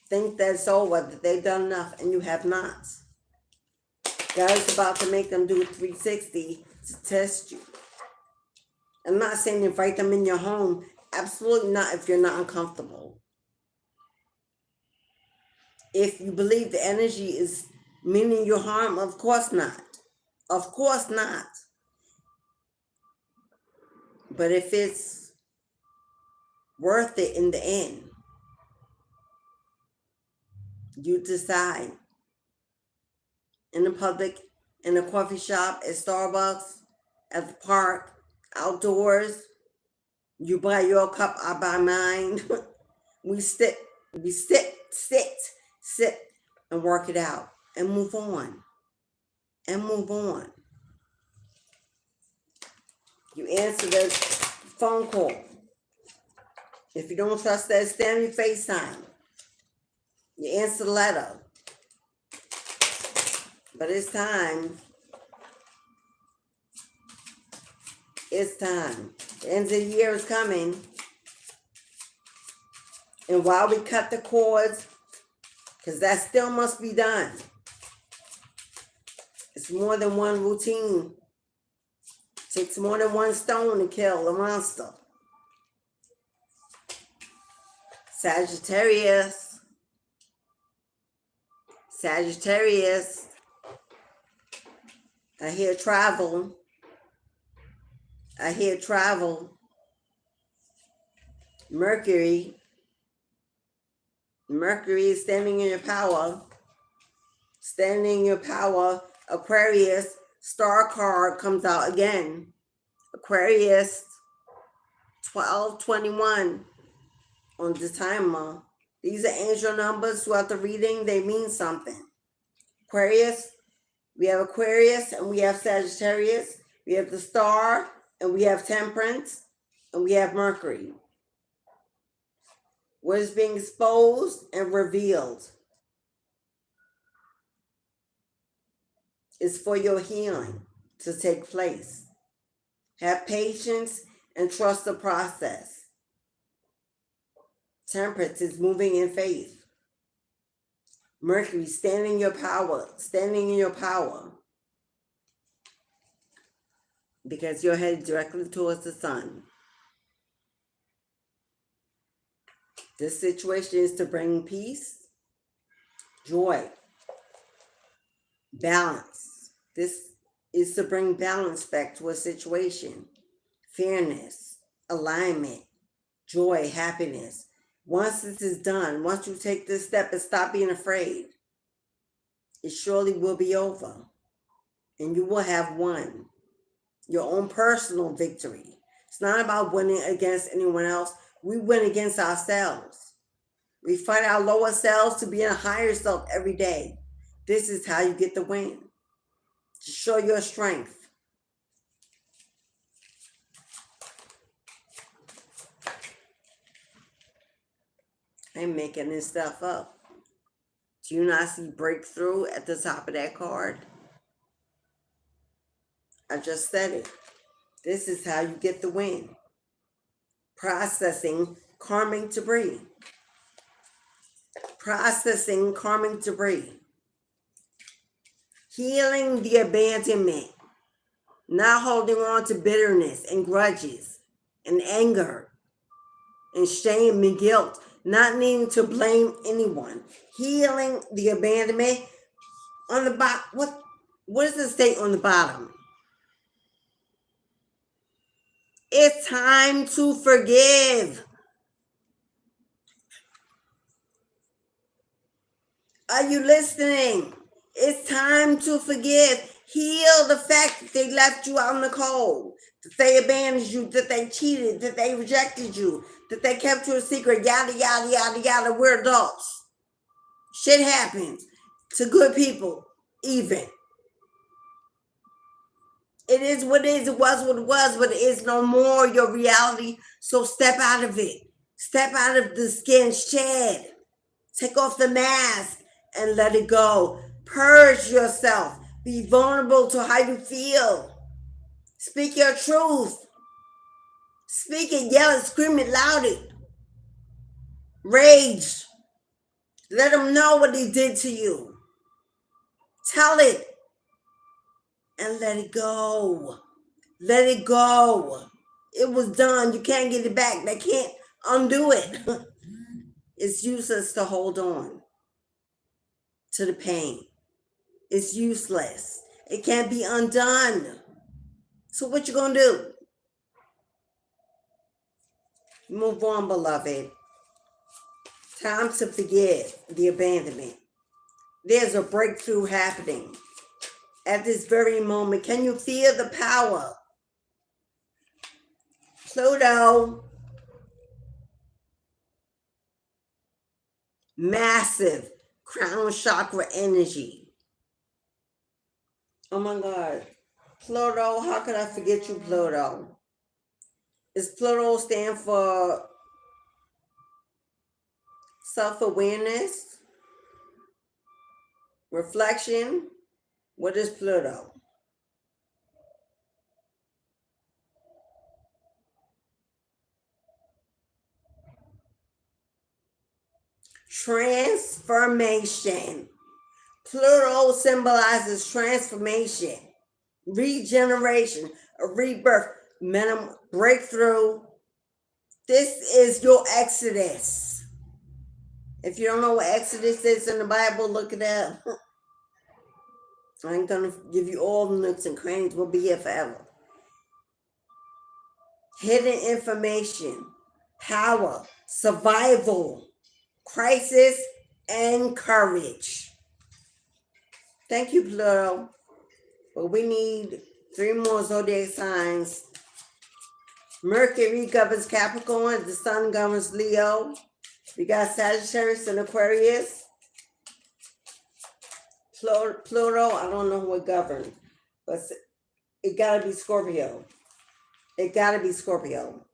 Think that it's over, that they've done enough, and you have not. God is about to make them do a 360 to test you. I'm not saying invite them in your home. Absolutely not if you're not uncomfortable. If you believe the energy is meaning you harm, of course not. Of course not. But if it's worth it in the end, you decide. In the public, in a coffee shop, at Starbucks, at the park, outdoors, you buy your cup, I buy mine. we sit, and work it out and move on. You answer the phone call. If you don't trust that, stand your FaceTime. You answer the letter. But it's time. It's time. The end of the year is coming. And while we cut the cords, because that still must be done. It's more than one routine. It takes more than one stone to kill a monster. Sagittarius. I hear travel. Mercury is standing in your power. Aquarius, star card comes out again. Aquarius, 1221 on the timer. These are angel numbers throughout the reading. They mean something. Aquarius, we have Aquarius and we have Sagittarius. We have the star and we have Temperance and we have Mercury. What is being exposed and revealed is for your healing to take place. Have patience and trust the process. Temperance is moving in faith. Mercury, standing in your power. Because you're headed directly towards the sun. This situation is to bring peace, joy, balance. This is to bring balance back to a situation. Fairness, alignment, joy, happiness. Once this is done, once you take this step and stop being afraid, it surely will be over. And you will have won your own personal victory. It's not about winning against anyone else. We win against ourselves. We fight our lower selves to be in a higher self every day. This is how you get the win. To show your strength. I'm making this stuff up. Do you not see breakthrough at the top of that card? I just said it. This is how you get the win. Processing karmic debris. Healing the abandonment. Not holding on to bitterness and grudges and anger and shame and guilt. Not needing to blame anyone. Healing the abandonment. On the bottom, what does it say on the bottom? It's time to forgive. Are you listening? It's time to forgive. Heal the fact that they left you out in the cold, that they abandoned you, that they cheated, that they rejected you, that they kept you a secret, yada, yada, yada, yada. We're adults. Shit happens to good people, even. It is what it is. It was what it was, but it is no more your reality. So step out of it. Step out of the skin shed. Take off the mask and let it go. Purge yourself. Be vulnerable to how you feel. Speak your truth. Speak it, yell it, scream it, loud it. Rage. Let them know what they did to you. Tell it and let it go. Let it go. It was done. You can't get it back. They can't undo it. It's useless to hold on to the pain. It's useless. It can't be undone. So what you gonna do? Move on, beloved. Time to forgive the abandonment. There's a breakthrough happening at this very moment. Can you feel the power? Pluto. Massive crown chakra energy. Oh my God. Pluto, how could I forget you, Pluto? Does Pluto stand for self-awareness? Reflection? What is Pluto? Transformation. Pluto symbolizes transformation, regeneration, a rebirth, minimum breakthrough. This is your Exodus. If you don't know what Exodus is in the Bible, look it up. I ain't gonna give you all the nooks and crannies. We'll be here forever. Hidden information, power, survival, crisis, and courage. Thank you, Pluto. But we need 3 more zodiac signs. Mercury governs Capricorn. The Sun governs Leo. We got Sagittarius and Aquarius. Pluto, I don't know who it governs, but it gotta be Scorpio. It gotta be Scorpio.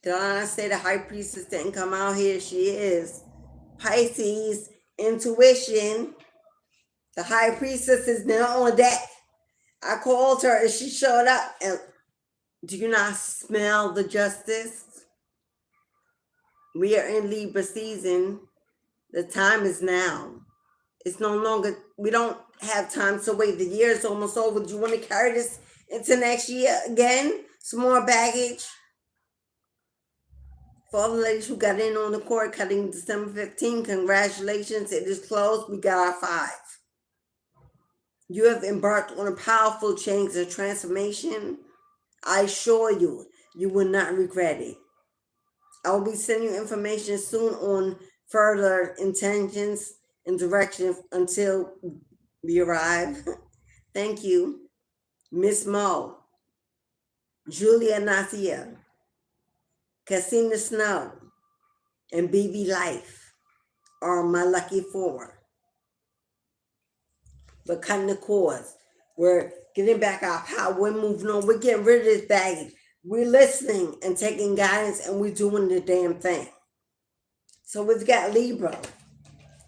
Did I not say the High Priestess didn't come out here? She is. Pisces, intuition. The High Priestess is now on deck. I called her and she showed up. And do you not smell the justice? We are in Libra season. The time is now. It's no longer, we don't have time to wait. The year is almost over. Do you want to carry this into next year again? Some more baggage? For all the ladies who got in on the cord cutting December 15, congratulations. It is closed. We got our 5. You have embarked on a powerful change, a transformation. I assure you, you will not regret it. I will be sending you information soon on further intentions and directions until we arrive. Thank you. Miss Mo, Julia Nathia, Cassina Snow, and BB Life are my lucky 4. We're cutting the cords. We're getting back our power. We're moving on. We're getting rid of this baggage. We're listening and taking guidance, and we're doing the damn thing. So we've got Libra,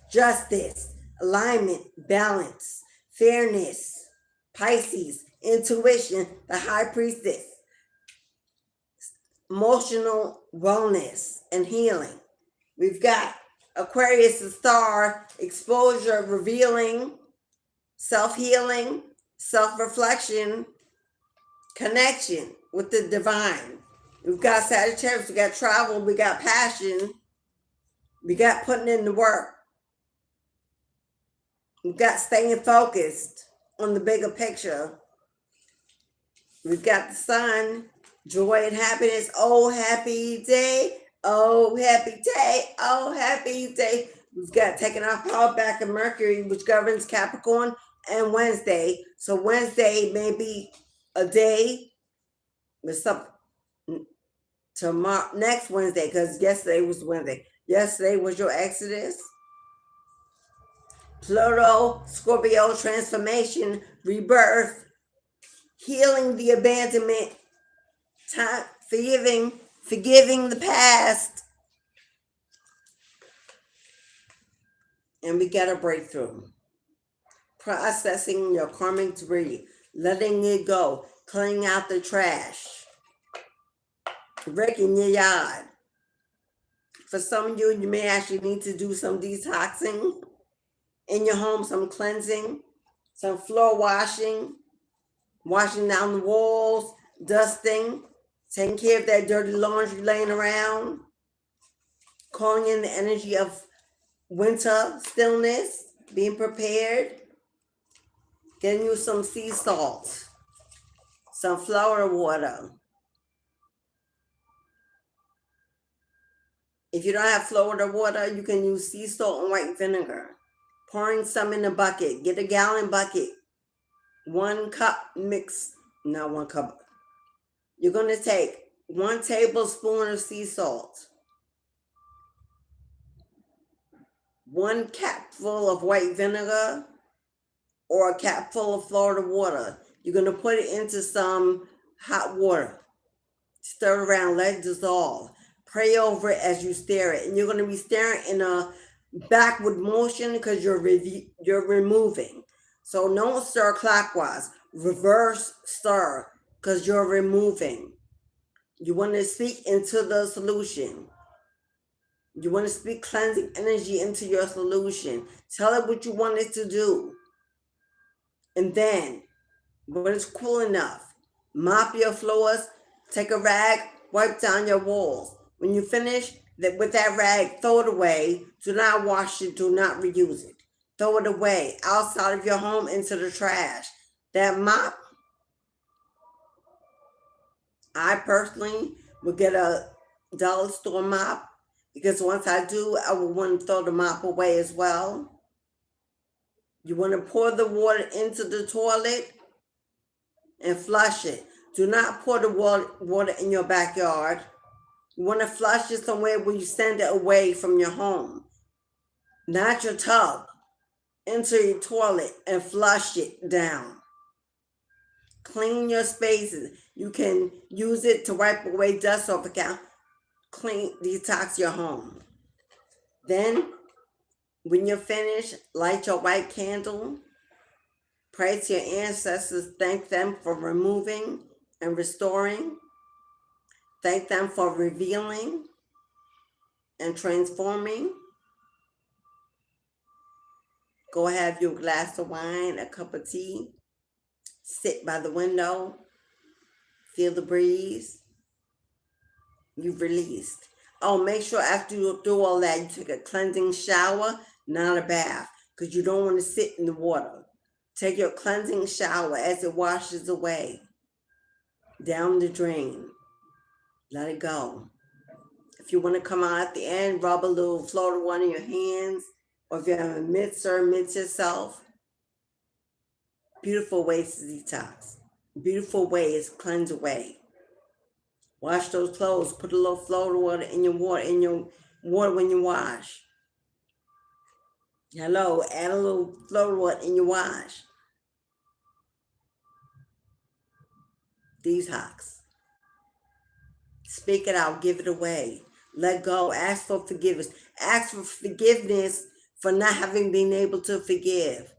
justice, alignment, balance, fairness, Pisces, intuition, the High Priestess, emotional wellness and healing. We've got Aquarius, the star, exposure, revealing, self-healing, self-reflection, connection with the divine. We've got Sagittarius, we got travel, we got passion, we got putting in the work. We've got staying focused on the bigger picture. We've got the Sun, joy and happiness. Oh, happy day. Oh, happy day. Oh, happy day. We've got taking our power back in Mercury, which governs Capricorn, and Wednesday. So Wednesday may be a day with some tomorrow, next Wednesday, because yesterday was Wednesday. Yesterday was your Exodus. Pluto, Scorpio, transformation, rebirth, healing the abandonment, time, forgiving the past. and we get a breakthrough. Processing your karmic debris, letting it go, cleaning out the trash, wrecking your yard. For some of you, you may actually need to do some detoxing in your home, some cleansing, some floor washing, washing down the walls, dusting, taking care of that dirty laundry laying around, calling in the energy of winter stillness, being prepared, getting you some sea salt, some Florida water. If you don't have Florida water, you can use sea salt and white vinegar. Pouring some in a bucket. Get a gallon bucket. 1 cup mix, not 1 cup. You're going to take 1 tablespoon of sea salt, 1 capful of white vinegar, or a capful of Florida water. You're going to put it into some hot water. Stir it around, let it dissolve. Pray over it as you stir it. And you're going to be stirring in a backward motion because you're removing. So don't stir clockwise. Reverse stir because you're removing. You want to speak into the solution. You want to speak cleansing energy into your solution. Tell it what you want it to do. And then, when it's cool enough, mop your floors, take a rag, wipe down your walls. When you finish with that rag, throw it away. Do not wash it. Do not reuse it. Throw it away outside of your home into the trash. That mop, I personally would get a dollar store mop because once I do, I would want to throw the mop away as well. You want to pour the water into the toilet and flush it. Do not pour the water in your backyard. You want to flush it somewhere where you send it away from your home, not your tub, into your toilet and flush it down. Clean your spaces. You can use it to wipe away dust off the couch. Clean, detox your home. Then, when you're finished, light your white candle. Pray to your ancestors. Thank them for removing and restoring. Thank them for revealing and transforming. Go have your glass of wine, a cup of tea. Sit by the window. Feel the breeze. You've released. Oh, make sure after you do all that, you take a cleansing shower, not a bath, because you don't want to sit in the water. Take your cleansing shower as it washes away down the drain. Let it go. If you want to come out at the end, rub a little Florida water in your hands, or if you have a mixer, mix yourself. Beautiful ways to detox. Beautiful ways to cleanse away. Wash those clothes. Put a little Florida water in your water when you wash. Hello, add a little Florida water in your wash. Detox. Speak it out, give it away. Let go, ask for forgiveness. Ask for forgiveness for not having been able to forgive.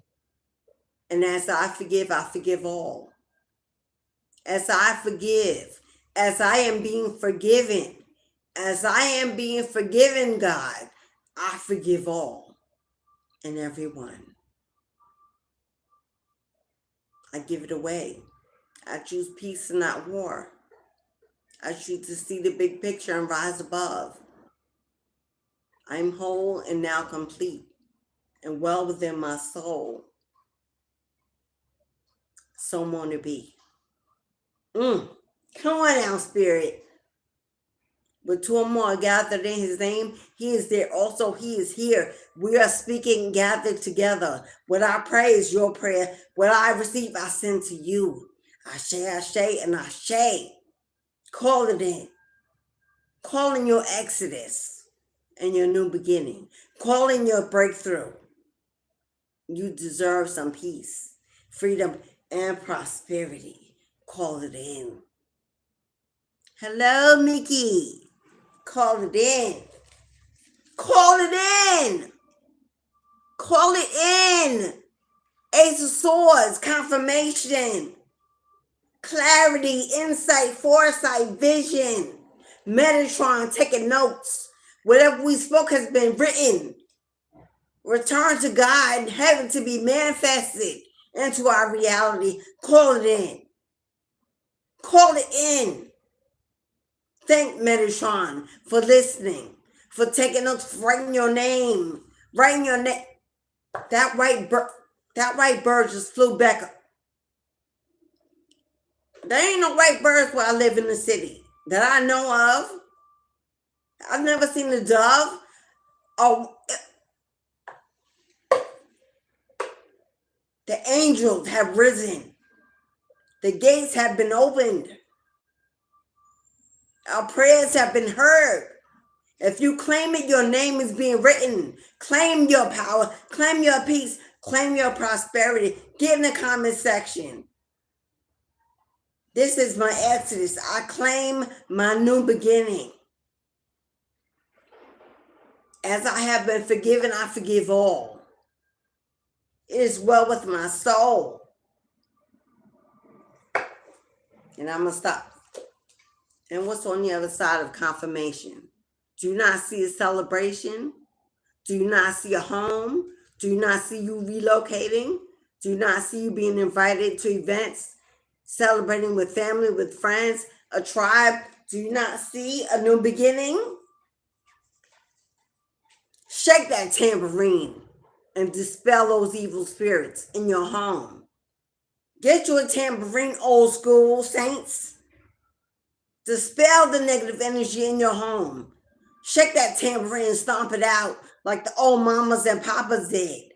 And as I forgive all. As I forgive, as I am being forgiven, God, I forgive all and everyone. I give it away. I choose peace and not war. I choose to see the big picture and rise above. I'm whole and now complete and well within my soul. So want to be. Come on now, Spirit. With 2 or more gathered in His name, He is there. Also, He is here. We are speaking gathered together. What I pray is your prayer. What I receive, I send to you. Ashe, Ashe, and Ashe. Call it in. Call in your exodus and your new beginning. Call in your breakthrough. You deserve some peace, freedom, and prosperity. Call it in. Hello, Mickey. Call it in. Call it in. Call it in. Ace of Swords, confirmation, clarity, insight, foresight, vision. Metatron, taking notes. Whatever we spoke has been written. Return to God, heaven to be manifested into our reality. Call it in. Call it in. Thank Metatron for listening, for taking notes, for writing your name. Writing your name. That white bird just flew back up. There ain't no white birds where I live in the city that I know of. I've never seen a dove. Oh, the angels have risen. The gates have been opened. Our prayers have been heard. If you claim it, your name is being written. Claim your power. Claim your peace. Claim your prosperity. Get in the comment section. This is my exodus. I claim my new beginning. As I have been forgiven, I forgive all. It is well with my soul. And I'm going to stop. And what's on the other side of confirmation? Do you not see a celebration? Do you not see a home? Do you not see you relocating? Do you not see you being invited to events, celebrating with family, with friends, a tribe? Do you not see a new beginning? Shake that tambourine and dispel those evil spirits in your home. Get you a tambourine, old school saints. Dispel the negative energy in your home. Shake that tambourine and stomp it out like the old mamas and papas did.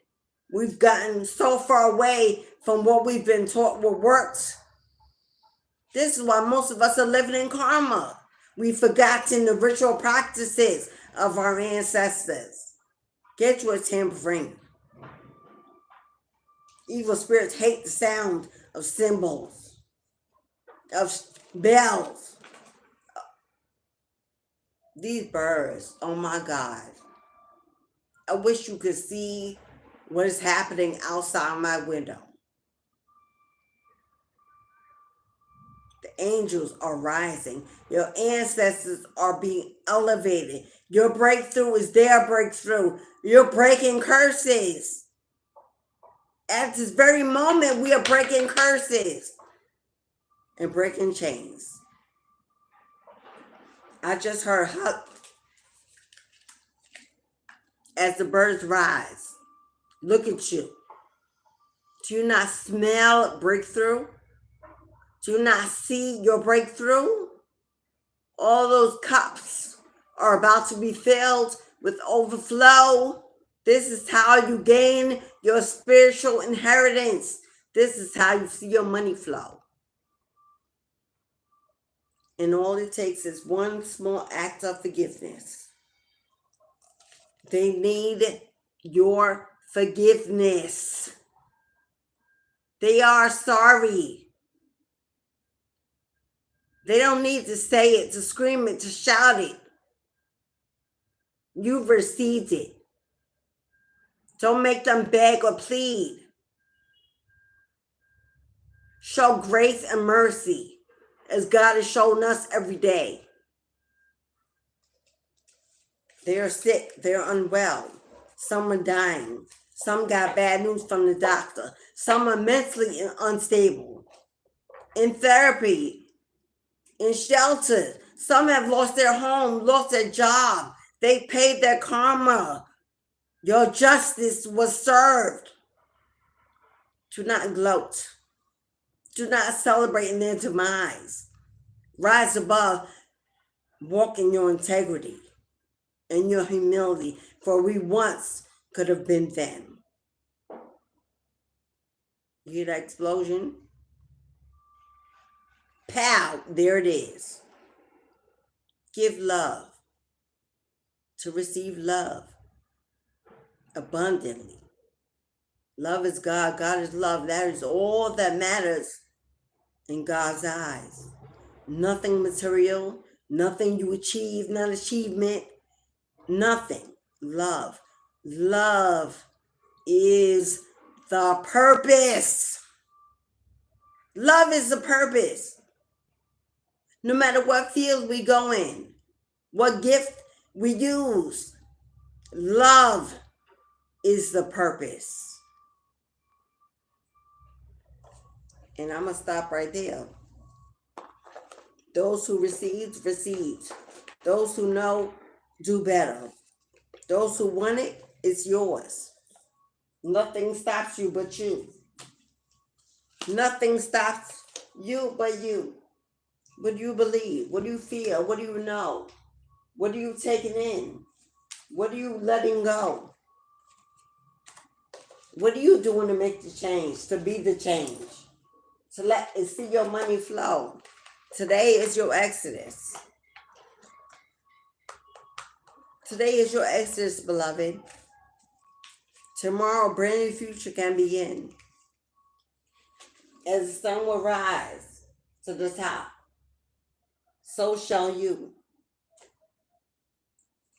We've gotten so far away from what we've been taught what works. This is why most of us are living in karma. We've forgotten the ritual practices of our ancestors. Get you a tambourine. Evil spirits hate the sound of cymbals, of bells. These birds, oh my God. I wish you could see what is happening outside my window. The angels are rising. Your ancestors are being elevated. Your breakthrough is their breakthrough. You're breaking curses. At this very moment, we are breaking curses and breaking chains. I just heard hug as the birds rise. Look at you. Do you not smell breakthrough? Do you not see your breakthrough? All those cups are about to be filled with overflow. This is how you gain your spiritual inheritance. This is how you see your money flow. And all it takes is one small act of forgiveness. They need your forgiveness. They are sorry. They don't need to say it, to scream it, to shout it. You've received it. Don't make them beg or plead. Show grace and mercy as God has shown us every day. They're sick. They're unwell. Some are dying. Some got bad news from the doctor. Some are mentally unstable. In therapy, in shelter. Some have lost their home, lost their job. They paid their karma. Your justice was served. Do not gloat. Do not celebrate in their demise. Rise above. Walk in your integrity and your humility, for we once could have been them. You hear that explosion? Pow, there it is. Give love to receive love abundantly. Love is God. God is love. That is all that matters in God's eyes. Nothing material, nothing you achieve, not achievement, nothing. Love. Love is the purpose. Love is the purpose. No matter what field we go in, what gift we use, love is the purpose. And I'm going to stop right there. Those who receive, receive. Those who know, do better. Those who want it, it's yours. Nothing stops you but you. Nothing stops you but you. What do you believe? What do you feel? What do you know? What are you taking in? What are you letting go? What are you doing to make the change, to be the change? To let and see your money flow. Today is your exodus. Today is your exodus, beloved. Tomorrow, a brand new future can begin. As the sun will rise to the top, so shall you.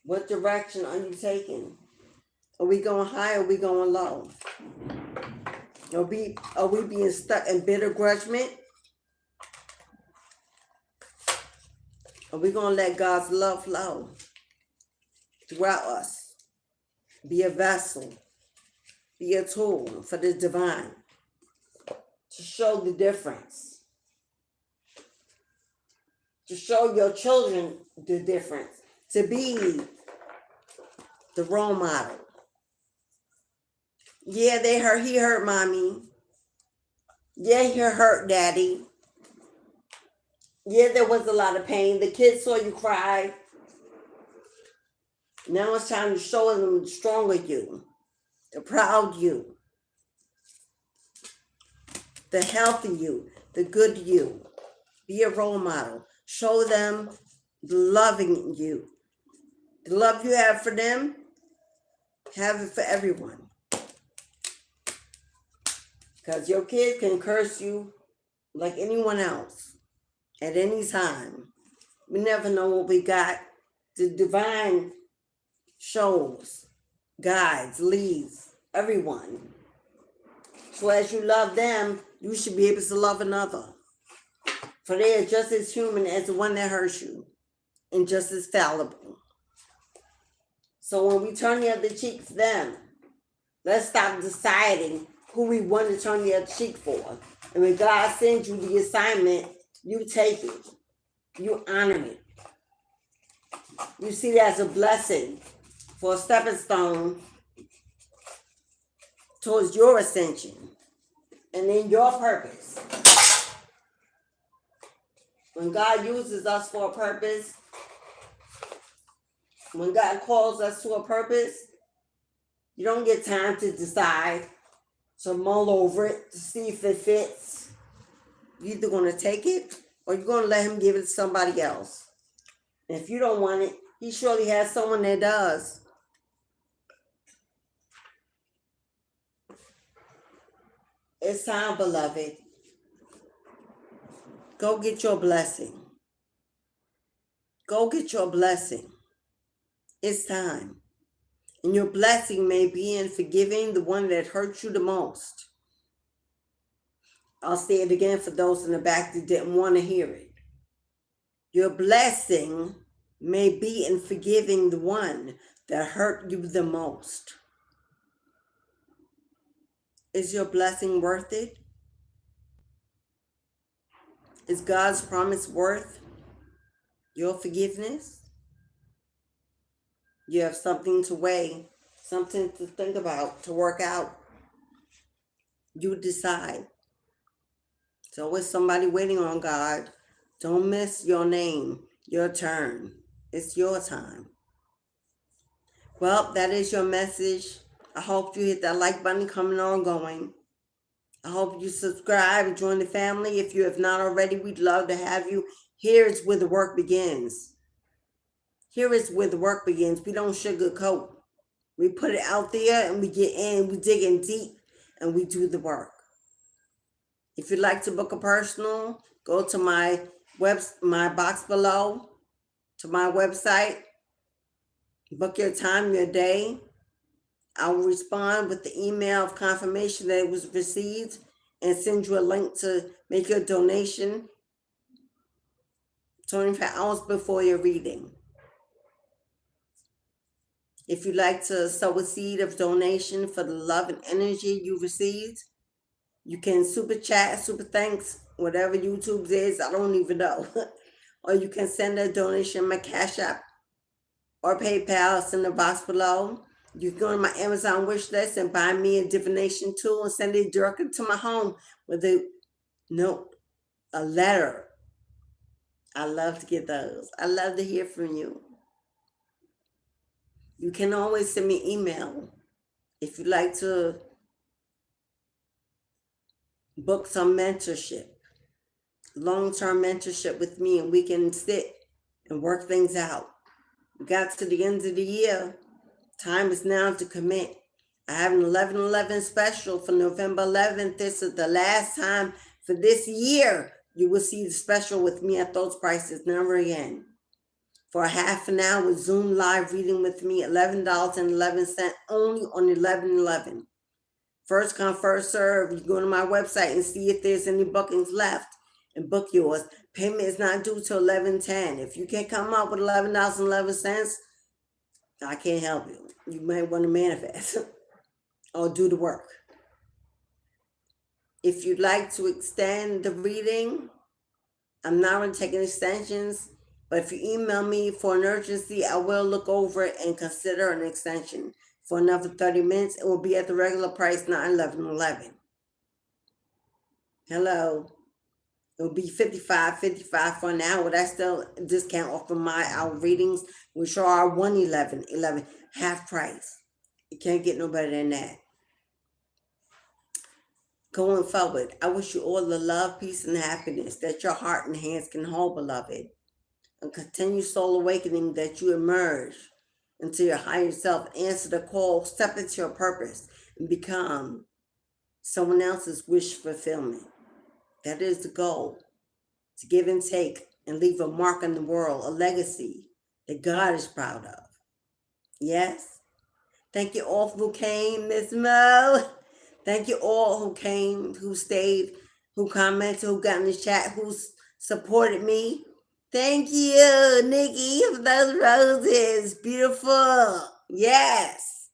What direction are you taking? Are we going high or are we going low? Are we being stuck in bitter grudgement? Are we going to let God's love flow throughout us? Be a vessel. Be a tool for the divine. To show the difference. To show your children the difference. To be the role model. Yeah, he hurt mommy. Yeah, he hurt daddy. Yeah, there was a lot of pain. The kids saw you cry. Now it's time to show them the stronger you, the proud you, the healthy you, the good you. Be a role model. Show them the loving you. The love you have for them, have it for everyone. Because your kid can curse you like anyone else at any time. We never know what we got. The divine shows, guides, leads, everyone. So as you love them, you should be able to love another. For they are just as human as the one that hurts you and just as fallible. So when we turn the other cheek to them, let's stop deciding who we want to turn the other cheek for. And when God sends you the assignment, you take it. You honor it. You see it as a blessing for a stepping stone towards your ascension and in your purpose. When God uses us for a purpose, when God calls us to a purpose, you don't get time to decide, to mull over it, to see if it fits. You're either going to take it or you're going to let him give it to somebody else. And if you don't want it, he surely has someone that does. It's time, beloved. Go get your blessing. Go get your blessing. It's time. And your blessing may be in forgiving the one that hurt you the most. I'll say it again for those in the back that didn't want to hear it. Your blessing may be in forgiving the one that hurt you the most. Is your blessing worth it? Is God's promise worth your forgiveness? You have something to weigh, something to think about, to work out. You decide. So with somebody waiting on God, don't miss your name, your turn. It's your time. Well, that is your message. I hope you hit that like button, coming on going. I hope you subscribe and join the family. If you have not already, we'd love to have you. Here's where the work begins. Here is where the work begins. We don't sugarcoat. We put it out there and we get in, we dig in deep and we do the work. If you'd like to book a personal, go to my box below, to my website. Book your time, your day. I'll respond with the email of confirmation that it was received and send you a link to make your donation 24 hours before your reading. If you'd like to sow a seed of donation for the love and energy you received, you can super chat, super thanks, whatever YouTube is, I don't even know. Or you can send a donation, my Cash App or PayPal, it's in the box below. You can go to my Amazon wish list and buy me a divination tool and send it directly to my home with a note, a letter. I love to get those. I love to hear from you. You can always send me email if you'd like to book some mentorship, long-term mentorship with me, and we can sit and work things out. We got to the end of the year. Time is now to commit. I have an 11/11 special for November 11th. This is the last time for this year you will see the special with me at those prices, never again. For a half an hour Zoom live reading with me, $11.11 only on 11/11. First come, first serve. You go to my website and see if there's any bookings left and book yours. Payment is not due till 11/10. If you can't come up with $11.11, I can't help you. You might want to manifest or do the work. If you'd like to extend the reading, I'm not going to take any extensions, but if you email me for an urgency, I will look over it and consider an extension for another 30 minutes. It will be at the regular price, not 11/11. Hello. It will be $55 for an hour. That's still a discount off of our readings, which are $111.11, half price. You can't get no better than that. Going forward, I wish you all the love, peace, and happiness that your heart and hands can hold, beloved. And continue soul awakening that you emerge into your higher self, answer the call, step into your purpose, and become someone else's wish fulfillment. That is the goal, to give and take and leave a mark on the world, a legacy that God is proud of. Yes? Thank you all who came, Miss Mo. Thank you all who came, who stayed, who commented, who got in the chat, who supported me. Thank you, Nikki, for those roses. Beautiful. Yes.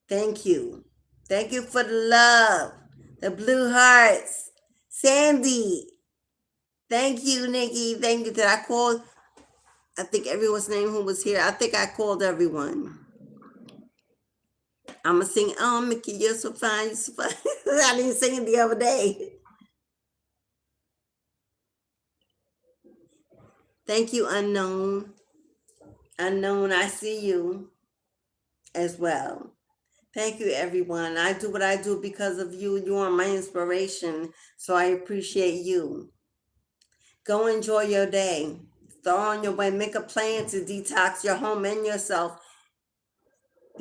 Thank you. Thank you for the love, the blue hearts. Sandy. Thank you, Nikki. Thank you. Did I call? I think everyone's name who was here. I think I called everyone. I'm going to sing, oh, Mickey, you're so fine. You're so fine. I didn't sing it the other day. Thank you, Unknown. Unknown, I see you as well. Thank you, everyone. I do what I do because of you. You are my inspiration, so I appreciate you. Go enjoy your day. Start on your way. Make a plan to detox your home and yourself.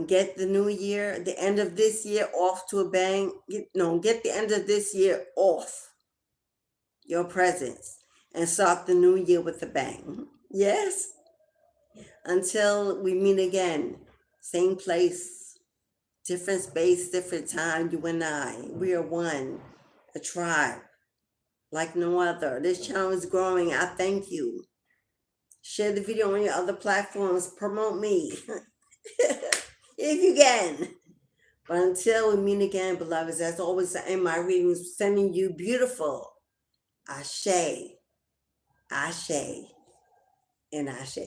Get the new year, the end of this year off to a bang. Get the end of this year off your presence and start the new year with a bang. Yes? Until we meet again, same place, different space, different time, you and I. We are one, a tribe, like no other. This channel is growing. I thank you. Share the video on your other platforms. Promote me. If you can. But until we meet again, beloveds, as always, I end my readings sending you beautiful Ashe, Ashe, and Ashe.